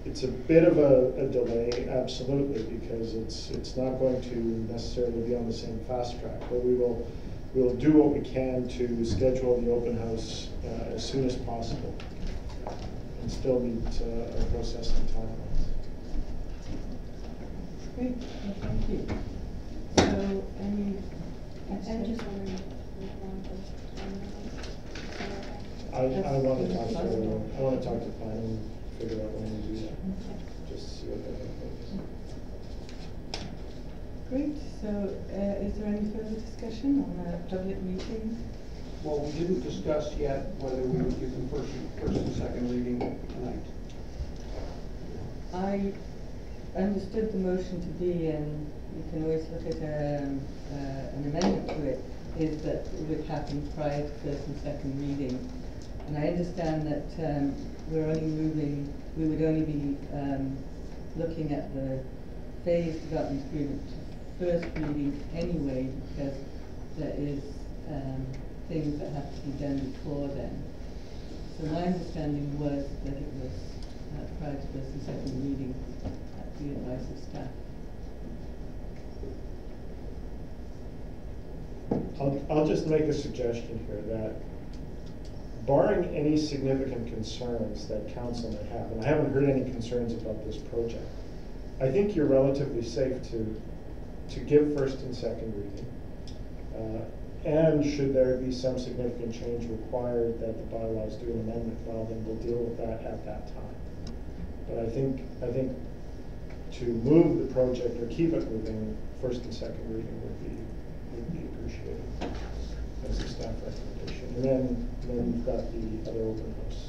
Speaker 12: it's a bit of a delay, absolutely, because it's not going to necessarily be on the same fast track, but we'll do what we can to schedule the open house as soon as possible and still meet our processing timelines.
Speaker 4: Great, well, thank you. So any?
Speaker 5: I'm just wondering.
Speaker 12: I want to talk to planning, figure out when we do that, just to see what that looks like.
Speaker 4: Great, so is there any further discussion on the public meeting?
Speaker 9: Well, we didn't discuss yet whether we would give them first and second reading tonight.
Speaker 4: I understood the motion to be, and you can always look at an amendment to it, is that it would happen prior to first and second reading. And I understand that we would only be looking at the phased development agreement to first reading anyway, because there is things that have to be done before then. So my understanding was that it was prior to first and second reading at the advice of staff.
Speaker 12: I'll just make a suggestion here that, barring any significant concerns that council may have, and I haven't heard any concerns about this project, I think you're relatively safe to to give first and second reading. And should there be some significant change required that the bylaws do an amendment, well, then we'll deal with that at that time. But I think to move the project or keep it moving, first and second reading would be appreciated as a staff recommendation. And then you've got the other open house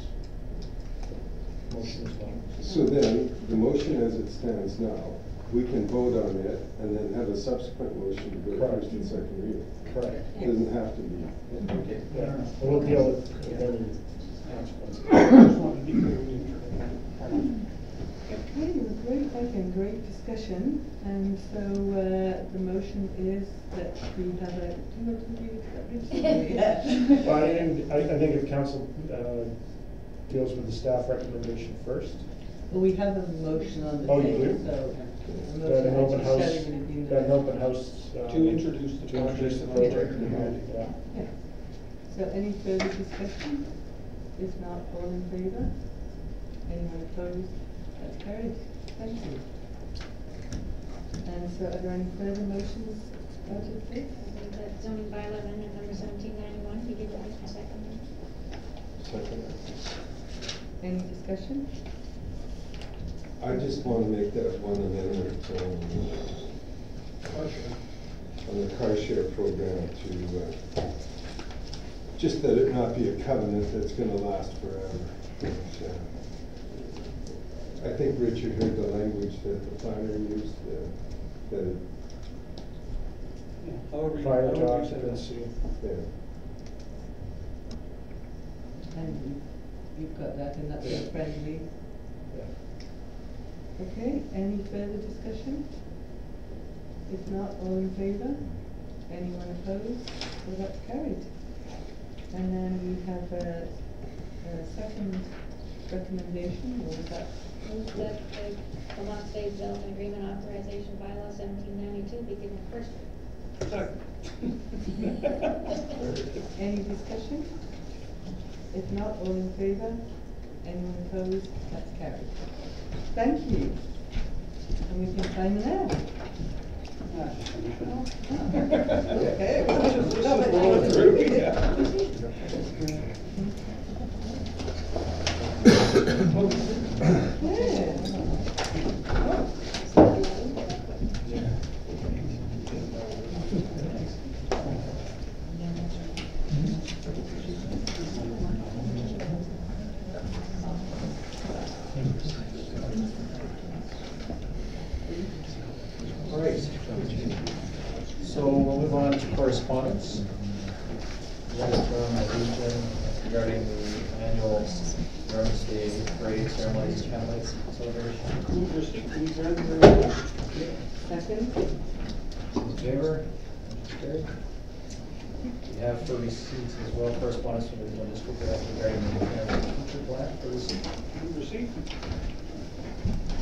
Speaker 12: motion as well.
Speaker 10: So then, the motion as it stands now, we can vote on it and then have a subsequent motion to go to
Speaker 12: Correct.
Speaker 10: first and second reading.
Speaker 12: Correct.
Speaker 10: It doesn't have to be.
Speaker 1: Okay.
Speaker 12: Yeah, and we'll deal with any consequences.
Speaker 9: I just wanted to be clear with you.
Speaker 4: Okay, it was great, thank you, and great discussion. And so the motion is that we have a, do you want to read it?
Speaker 12: Well, I think if council deals with the staff recommendation first,
Speaker 4: Well, we have a motion on the
Speaker 12: Oh, you
Speaker 4: table,
Speaker 12: do?
Speaker 4: so. the
Speaker 12: that an
Speaker 4: motion
Speaker 12: open
Speaker 4: actually
Speaker 12: house,
Speaker 4: Shelley would have been
Speaker 12: that an
Speaker 4: the-
Speaker 12: open house.
Speaker 9: To introduce the
Speaker 12: To introduce the
Speaker 9: project.
Speaker 12: project, yeah.
Speaker 4: Yeah. So any further discussion? If not, all in favour? Anyone opposed? That's carried. Thank you. And so are there any further motions out of this?
Speaker 5: I think that zoning bylaw amendment number 1791, we did that a second.
Speaker 10: Second.
Speaker 4: Any discussion?
Speaker 10: I just want to make that one amendment on the car share program to, just that it not be a covenant that's going to last forever. I think Richard heard the language that the planner used, that it,
Speaker 9: Yeah, however you-
Speaker 12: Prior
Speaker 9: however
Speaker 12: to
Speaker 9: you said it.
Speaker 12: occupancy.
Speaker 10: yeah.
Speaker 4: And you've got that and that's
Speaker 10: Yeah.
Speaker 4: friendly.
Speaker 12: Yeah.
Speaker 4: Okay, any further discussion? If not, all in favour? Anyone opposed? So that's carried. And then we have a second recommendation, or is that?
Speaker 5: Move that the Lost Stage Development Agreement Authorization Bylaw 1792 be given first reading.
Speaker 4: Any discussion? If not, all in favour? Anyone opposed? That's carried. Thank you. And we can sign now. Okay.
Speaker 9: Let's just roll through.
Speaker 1: All right. So we'll move on to correspondence. One from the region regarding the annual Remembrance Day parade ceremonies and candlelight celebration.
Speaker 9: Move receipt and grant.
Speaker 4: Second?
Speaker 1: In favor? Motion carried. We have for receipts as well correspondence from the regional district regarding the parent teacher plan for receipt.
Speaker 9: Move receipt.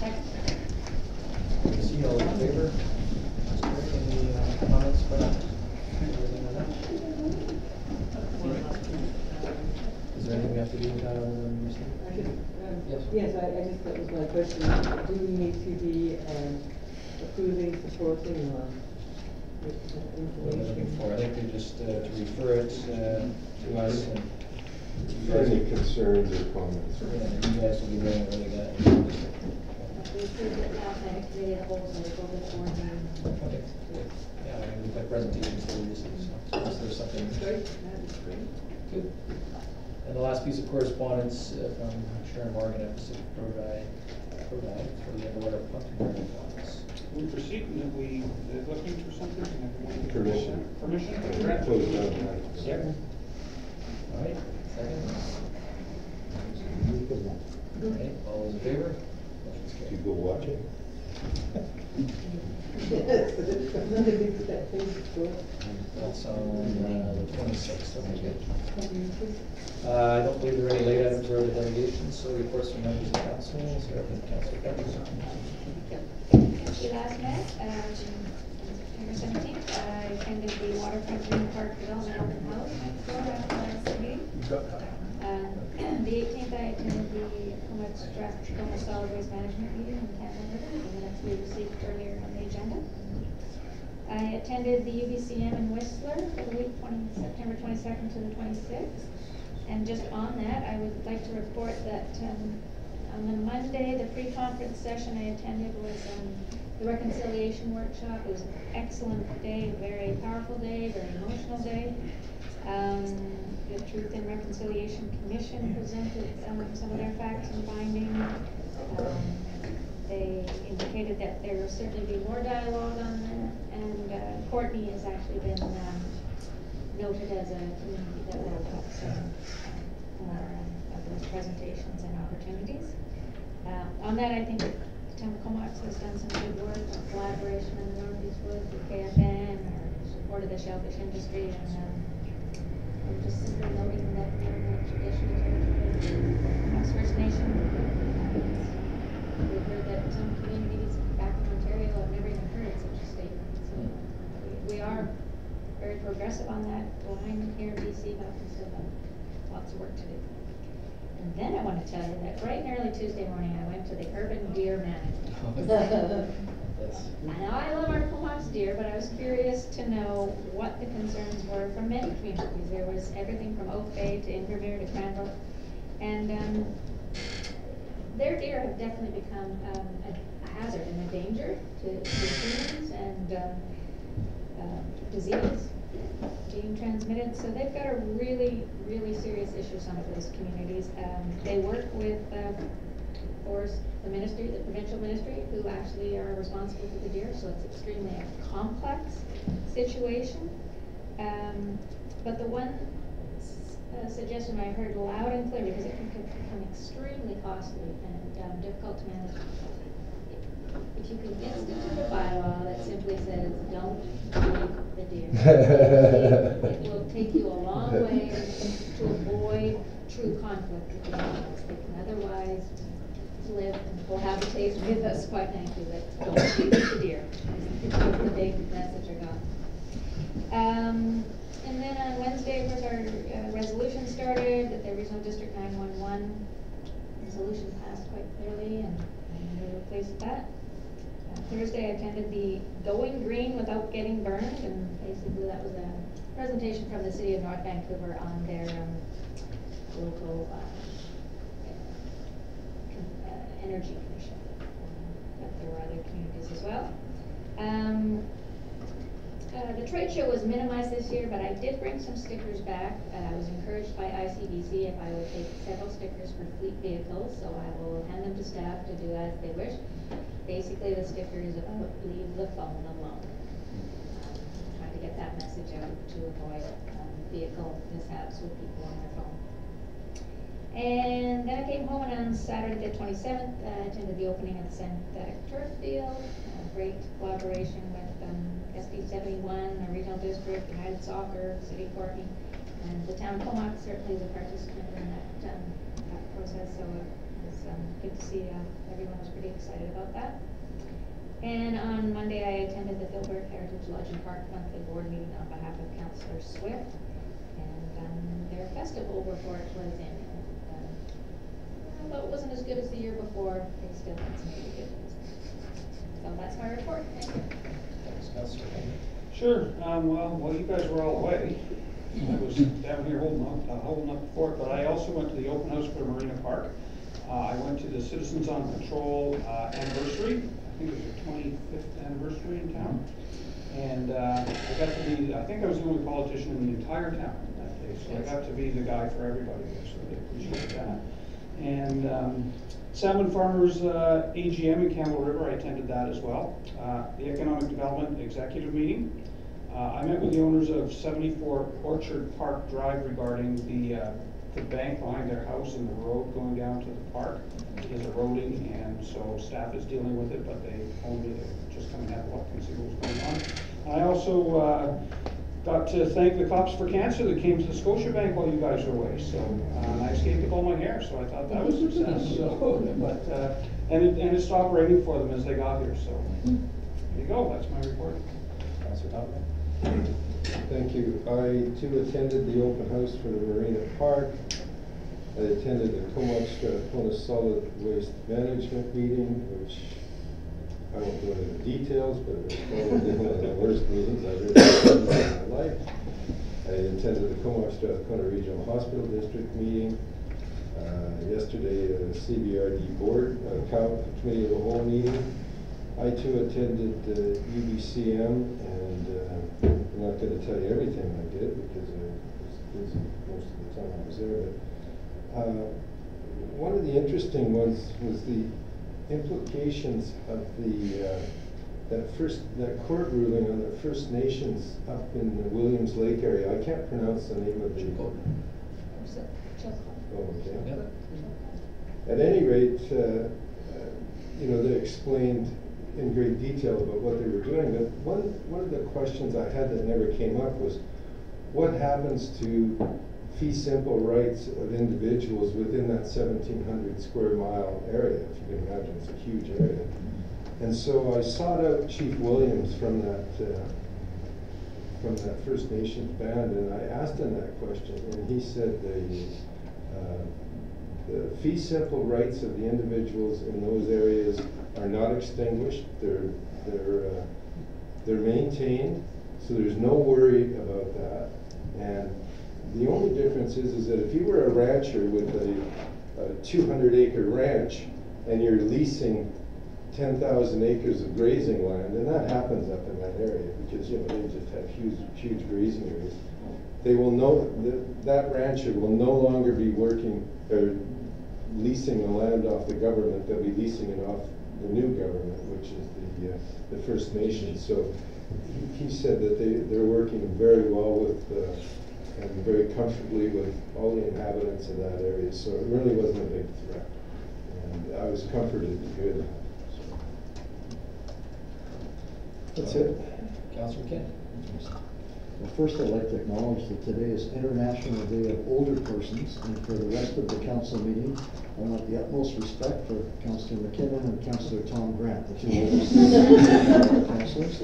Speaker 5: Second.
Speaker 1: See all in favor? Motion carried. Any comments, questions? Everything on that? Is there anything we have to do with that other than receipt? Yes.
Speaker 4: Yes, I just, that was my question. Do we need to be approving, supporting, or with
Speaker 1: What are we looking
Speaker 4: information?
Speaker 1: for? I think we just to refer it to us and you
Speaker 10: For
Speaker 1: guys,
Speaker 10: any concerns or comments.
Speaker 1: yeah, you guys will be doing really good.
Speaker 5: We approved it last night at committee of the whole, so we'll go before the.
Speaker 1: Okay, good. Yeah, I mean, we've got presentations previously, so unless there's something.
Speaker 4: Great, that is great.
Speaker 1: Good. And the last piece of correspondence from Sharon Morgan at Pacific Provide for the underwater pumping funds.
Speaker 9: Move receipt, and if we, they're looking for something, and everyone.
Speaker 10: Permission.
Speaker 9: Permission?
Speaker 10: Close down that.
Speaker 1: Second. All right, second. All right, all those in favor? Motion's
Speaker 8: Did you
Speaker 1: carried.
Speaker 8: go watch it?
Speaker 4: Yes, another big step forward.
Speaker 1: That's on the 26th, okay. I don't believe there are any late items or other delegations, so reports from members of council, so Councilor Peppers.
Speaker 5: We last met, September 17th, I attended the Waterfront Green Park Development Open House next door after last meeting. The 18th, I attended the Comet Solid Waste Management meeting in Canada, and that's we received earlier on the agenda. I attended the UBCM in Whistler for the week September 22nd to the 26th. And just on that, I would like to report that on the Monday, the pre-conference session I attended was the reconciliation workshop. It was an excellent day, a very powerful day, very emotional day. The Truth and Reconciliation Commission presented some of their facts and findings. They indicated that there will certainly be more dialogue on that, and Courtney has actually been noted as a community that will have more of those presentations and opportunities. On that, I think the Town of Comox has done some good work on collaboration in the Northeast Woods with KFN, or support of the shellfish industry, and I'm just simply noting that we're in the traditional territory of the Comox First Nation. We've heard that some communities back in Ontario have never even heard such a statement. So we are very progressive on that line here in BC, but we still have lots of work to do. And then I want to tell you that bright and early Tuesday morning, I went to the Urban Deer Management. Now, I love our Comox deer, but I was curious to know what the concerns were from many communities. There was everything from Oak Bay to Invermere to Cranbrook. And their deer have definitely become a hazard and a danger to humans and disease being transmitted. So they've got a really, really serious issue, some of those communities. They work with, of course, the ministry, the provincial ministry, who actually are responsible for the deer, so it's extremely a complex situation. But the one suggestion I heard loud and clear, because it can become extremely costly and difficult to manage. If you can institute a bylaw that simply says, don't shoot the deer, it will take you a long way to avoid true conflict with the animals. They can otherwise live and cohabitate with us, quite frankly, that don't shoot the deer. It's the big message I got. And then on Wednesday was our resolution started, that there was no District 911 resolution passed quite clearly, and we were pleased with that. Thursday I attended the Going Green Without Getting Burned, and basically that was a presentation from the City of North Vancouver on their local energy commission. But there were other communities as well. The trade show was minimized this year, but I did bring some stickers back. I was encouraged by ICBC if I would take several stickers for fleet vehicles, so I will hand them to staff to do as they wish. Basically, the sticker is about leave the phone alone. Trying to get that message out to avoid vehicle mishaps with people on their phone. And then I came home, and on Saturday the 27th, I attended the opening of the synthetic turf field. Great collaboration with SB 71, the Regional District, United Soccer, City of Courtney, and the Town of Comox certainly is a participant in that process, so it was good to see everyone was pretty excited about that. And on Monday I attended the Filbert Heritage Lodge and Park monthly board meeting on behalf of Councillor Swift, and their festival report was in. Although it wasn't as good as the year before, they still had some really good things. So that's my report. Thank you.
Speaker 1: Thanks, Councillor.
Speaker 9: Sure. Well, you guys were all away. I was down here holding up the fort, but I also went to the open house for Marina Park. I went to the Citizens on Patrol anniversary. I think it was the 25th anniversary in town. And I got to be, I think I was the only politician in the entire town that day, so I got to be the guy for everybody there, so they appreciated that. And Salmon Farmers AGM in Campbell River, I attended that as well. The Economic Development Executive Meeting. I met with the owners of 74 Orchard Park Drive regarding the bank behind their house and the road going down to the park is eroding, and so staff is dealing with it, but they told me to just come and have a look and see what was going on. I also got to thank the Cops for Cancer that came to the Scotiabank while you guys were away. So I escaped to pull my hair, so I thought that was a success. So, and it stopped raining for them as they got here. So there you go. That's my report.
Speaker 1: Councillor Donovan.
Speaker 10: Thank you. I too attended the open house for the Marina Park. I attended the Comox Strathcona Solid Waste Management meeting, which I won't go into the details, but it was probably one of the worst meetings I've ever been in my life. I attended the Comox Strathcona Regional Hospital District meeting. Yesterday, a CBRD board committee of the whole meeting. I too attended UBCM, and I'm not going to tell you everything I did because I was busy most of the time I was there. But one of the interesting ones was the implications of the that court ruling on the First Nations up in the Williams Lake area. I can't pronounce the name of the. Oh, okay.
Speaker 1: Yeah.
Speaker 10: At any rate, they explained in great detail about what they were doing, but one of the questions I had that never came up was, what happens to fee simple rights of individuals within that 1,700 square mile area? If you can imagine, it's a huge area. And so I sought out Chief Williams from that First Nations band, and I asked him that question, and he said the fee simple rights of the individuals in those areas are not extinguished. They're maintained, so there's no worry about that. And the only difference is that if you were a rancher with a 200-acre ranch and you're leasing 10,000 acres of grazing land, and that happens up in that area because they just have huge grazing areas. They will know that rancher will no longer be working or leasing the land off the government. They'll be leasing it off the new government, which is the First Nations. So he said that they're working very well with and very comfortably with all the inhabitants of that area. So it really wasn't a big threat, and I was comforted to hear that. That's it.
Speaker 1: Councillor Kent.
Speaker 11: Well, first I'd like to acknowledge that today is International Day of Older Persons, and for the rest of the council meeting, I want the utmost respect for Councillor McKinnon and Councillor Tom Grant, the two oldest councillors.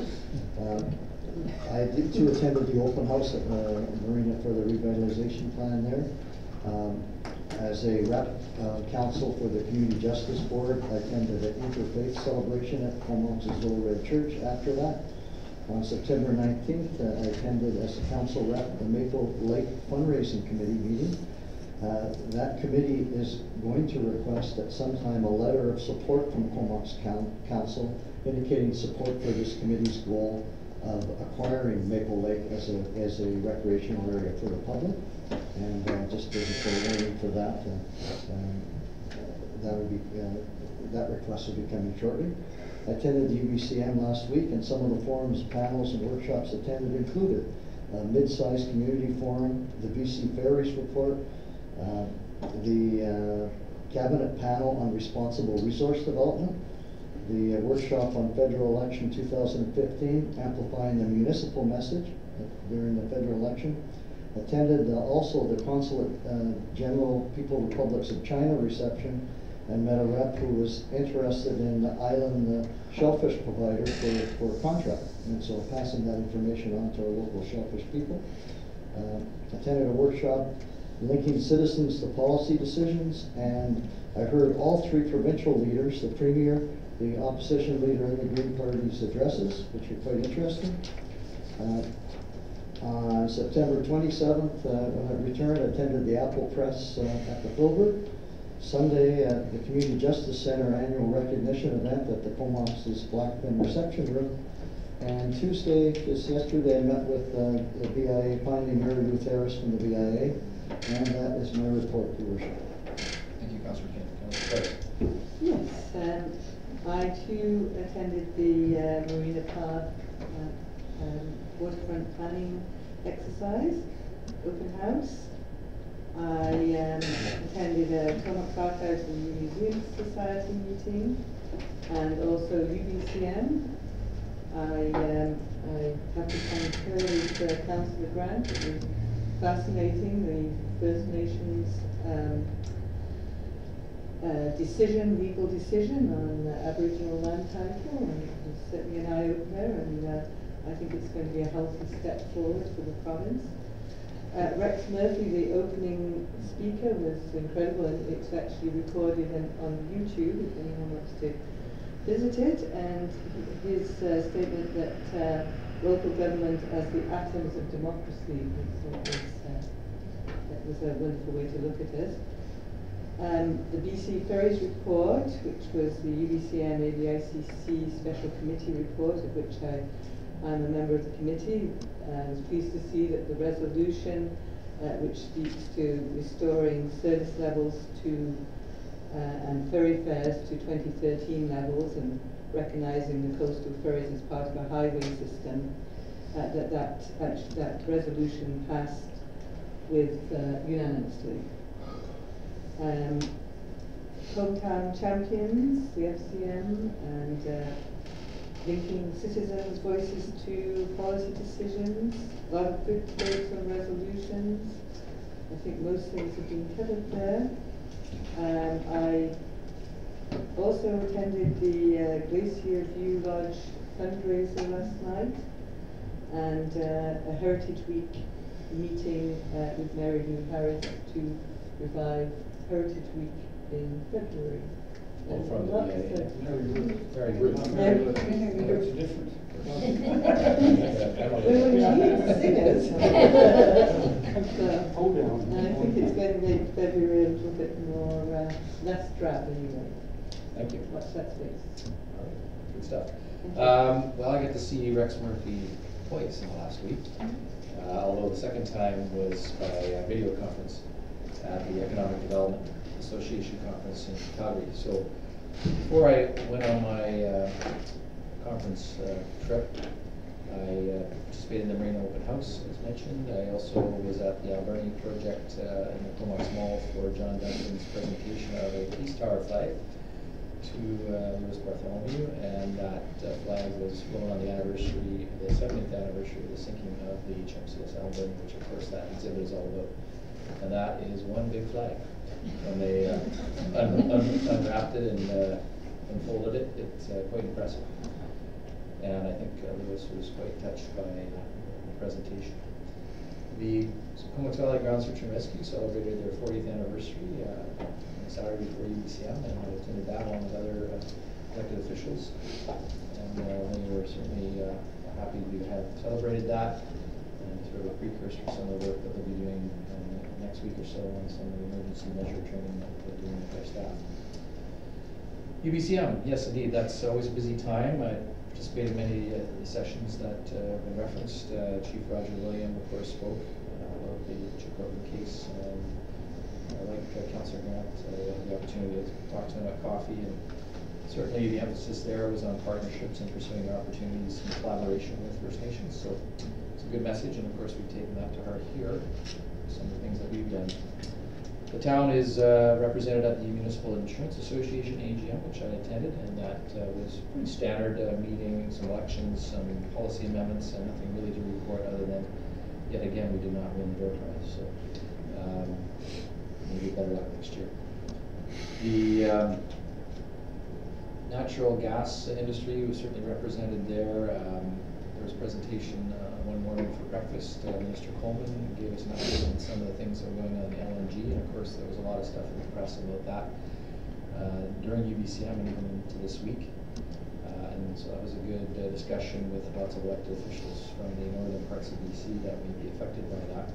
Speaker 11: I too attended the open house at Marina for the revitalization plan there. As a rep council for the Community Justice Board, I attended an interfaith celebration at Comox's Little Red Church after that. On September 19th, I attended as a council rep the Maple Lake Fundraising Committee meeting. That committee is going to request at some time a letter of support from Comox Council indicating support for this committee's goal of acquiring Maple Lake as a recreational area for the public. And just as a forewarning for that, that request will be coming shortly. I attended the UBCM last week, and some of the forums, panels, and workshops attended included a mid-sized community forum, the BC Ferries report, the cabinet panel on responsible resource development, the workshop on federal election 2015, amplifying the municipal message during the federal election. Attended also the Consulate General People Republics of China reception, and met a rep who was interested in the island shellfish provider for a contract. And so passing that information on to our local shellfish people. Attended a workshop linking citizens to policy decisions, and I heard all three provincial leaders, the Premier, the opposition leader, and the Green Party's addresses, which were quite interesting. On September 27th, when I returned, I attended the Apple Press at the Filbert. Sunday at the Community Justice Center annual recognition event at the Comox's Blackfin Reception Room. And Tuesday, just yesterday, I met with the BIA, finally Mary Ruth Harris from the BIA, and that is my report, Your Worship.
Speaker 1: Thank you, Councillor Kent. Councillor Price.
Speaker 4: Yes, I too attended the Marina Park waterfront planning exercise, open house. I attended a Comox Archives and Museums Society meeting, and also UBCM. I have to concur with Councillor Grant. It was fascinating, the First Nations legal decision on Aboriginal land title, and it was certainly an eye-opener, and I think it's going to be a healthy step forward for the province. Rex Murphy, the opening speaker, was incredible, and it's actually recorded on YouTube if anyone wants to visited, and his statement that local government as the atoms of democracy that was a wonderful way to look at it. The BC Ferries report, which was the UBCM AVICC Special Committee report, of which I'm a member of the committee. I was pleased to see that the resolution, which speaks to restoring service levels to and ferry fares to 2013 levels and recognising the coastal ferries as part of a highway system, that resolution passed with unanimously. Hometown Champions, the FCM, and linking citizens' voices to policy decisions, a lot of good votes on resolutions. I think most things have been covered there. I also attended the Glacier View Lodge fundraiser last night, and a Heritage Week meeting with Mary Lou Harris to revive Heritage Week in February.
Speaker 1: Well, from the very good.
Speaker 4: Very good.
Speaker 12: different.
Speaker 4: We need singers.
Speaker 9: Hold down.
Speaker 4: And I think it's going to make February a little bit more, less drab anyway.
Speaker 1: Thank you.
Speaker 4: Watch that space.
Speaker 1: All right, good stuff. Well, I get to see Rex Murphy twice in the last week, although the second time was by video conference at the Economic Development Association conference in Calgary. So before I went on my conference trip, I participated in the Marina Open House, as mentioned. I also was at the Alberni project in the Comox Mall for John Duncan's presentation of a Peace Tower flag to Louis Bartholomew, and that flag was flown on the anniversary, the 70th anniversary of the sinking of the HMCS Alberni, which of course that exhibit is all about. And that is one big flag. When they unwrapped it and unfolded it, it's quite impressive. And I think Louis was quite touched by the presentation. The Comox Valley Ground Search and Rescue celebrated their 40th anniversary on Saturday before UBCM, and I attended that along with other elected officials. And we were certainly happy to have celebrated that, and sort of a precursor to some of the work that they'll be doing next week or so on some of the emergency measure training that they're doing with their staff. UBCM, yes indeed, that's always a busy time. I participated in many sessions that have been referenced. Chief Roger William, of course, spoke about the Chicorbin case. Like Councillor Grant, I had the opportunity to talk to him at coffee, and certainly the emphasis there was on partnerships and pursuing opportunities in collaboration with First Nations. So it's a good message, and of course we've taken that to heart here. Some of the things that we've done. The town is represented at the Municipal Insurance Association AGM, which I attended, and that was pretty standard meeting, some elections, some policy amendments, and nothing really to report other than, yet again, we did not win the door prize. So maybe better luck next year. The natural gas industry was certainly represented there. There was a presentation one morning for breakfast. Minister Coleman gave us an update on some of the things that were going on in the LNG, and of course there was a lot of stuff in the press about that during UBCM and even into this week. And so that was a good discussion with lots of elected officials from the northern parts of BC that may be affected by that.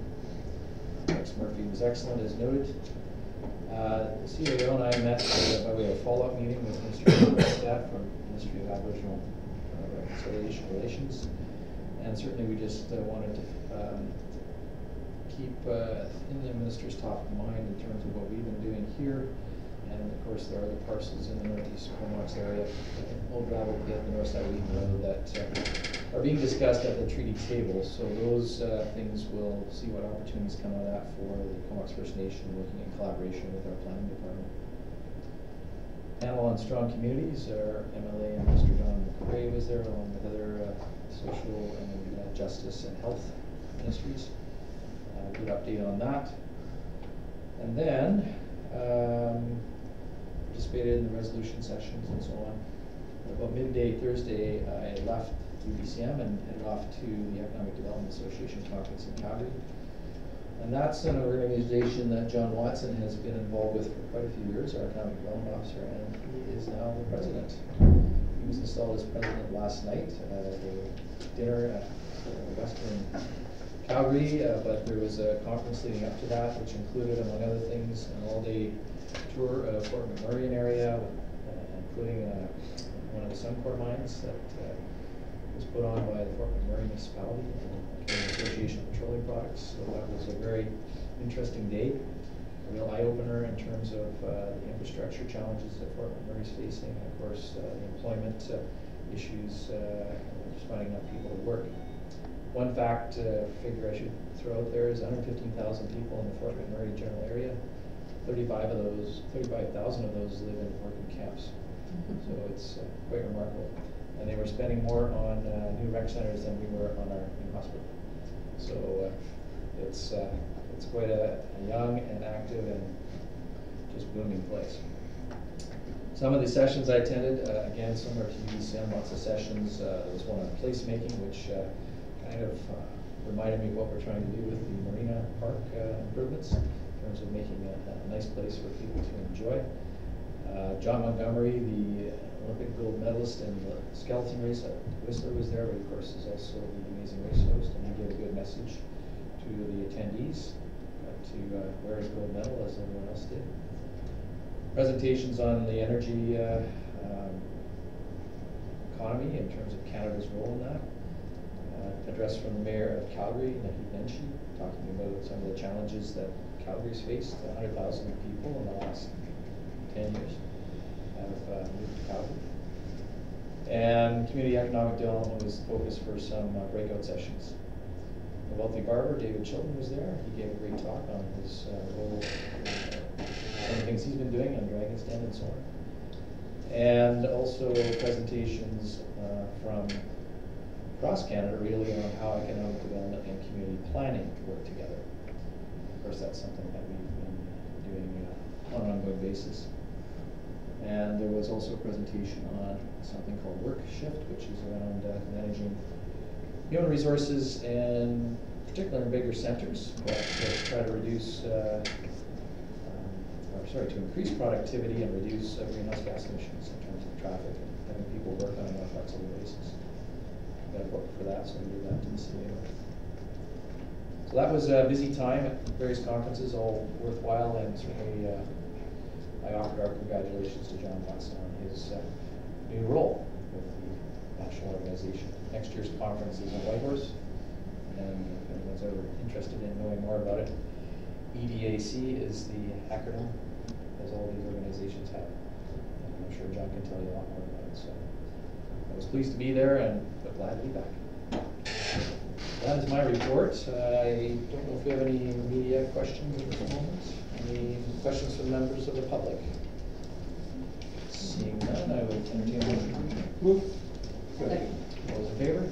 Speaker 1: Rex Murphy was excellent, as noted. The CAO and I met by way of a follow-up meeting with Mr. Staff from the Ministry of Aboriginal Reconciliation Relations. And certainly we just wanted to keep in the Minister's top of mind in terms of what we've been doing here. And of course there are other parcels in the northeast Comox area, Old Gravel Pit, the north side of Eden Road, that are being discussed at the treaty table. So those things, we'll see what opportunities come out of that for the Comox First Nation, working in collaboration with our planning department. Panel on Strong Communities, our MLA and Mr. John McRae was there, along with other social and justice and health ministries. Good update on that. And then participated in the resolution sessions and so on. About midday Thursday, I left UBCM and headed off to the Economic Development Association conference in Calgary. And that's an organization that John Watson has been involved with for quite a few years, our Economic Development Officer, and he is now the president. He was installed as president last night at a dinner at Western Calgary, but there was a conference leading up to that, which included, among other things, an all-day tour of Fort McMurray area, including one of the Suncor mines that was put on by the Fort McMurray municipality and the Association of Petroleum Products. So that was a very interesting day, a real eye-opener in terms of the infrastructure challenges that Fort McMurray is facing, and of course the employment issues, just finding enough people to work. One fact, figure I should throw out there is 115,000 people in the Fort McMurray general area. 35,000 of those live in working camps. So it's quite remarkable. And they were spending more on new rec centers than we were on our new hospital. So it's quite a young and active and just booming place. Some of the sessions I attended, again, similar to UBCM, lots of sessions. There was one on placemaking, which kind of reminded me of what we're trying to do with the Marina Park improvements in terms of making a nice place for people to enjoy. John Montgomery, the Olympic gold medalist in the skeleton race at Whistler, was there, but of course is also the Amazing Race host, and he gave a good message to the attendees to wear his gold medal as everyone else did. Presentations on the energy economy in terms of Canada's role in that. Address from the Mayor of Calgary, Nikki Denchi, talking about some of the challenges that Calgary's faced. 100,000 people in the last 10 years have moved to Calgary. And community economic development was the focus for some breakout sessions. The wealthy barber, David Chilton, was there. He gave a great talk on his role, some of the things he's been doing on Dragon's Den and so on. And also presentations from across Canada, really, on how economic development and community planning work together. Of course, that's something that we've been doing on an ongoing basis. And there was also a presentation on something called Work Shift, which is around managing human resources, and particularly in bigger centers, but to try to reduce, to increase productivity and reduce greenhouse gas emissions in terms of traffic and having people work on a more flexible basis. Got a book for that, so we did that in the city. So that was a busy time at various conferences, all worthwhile, and certainly I offer our congratulations to John Watson on his new role with the national organization. Next year's conference is in Whitehorse, and if anyone's ever interested in knowing more about it, EDAC is the acronym, as all these organizations have. And I'm sure John can tell you a lot more about it. So I was pleased to be there, and but glad to be back. That is my report. I don't know if we have any media questions at this moment. Any questions from members of the public? Seeing none, I would entertain a motion. Move. All those in favor?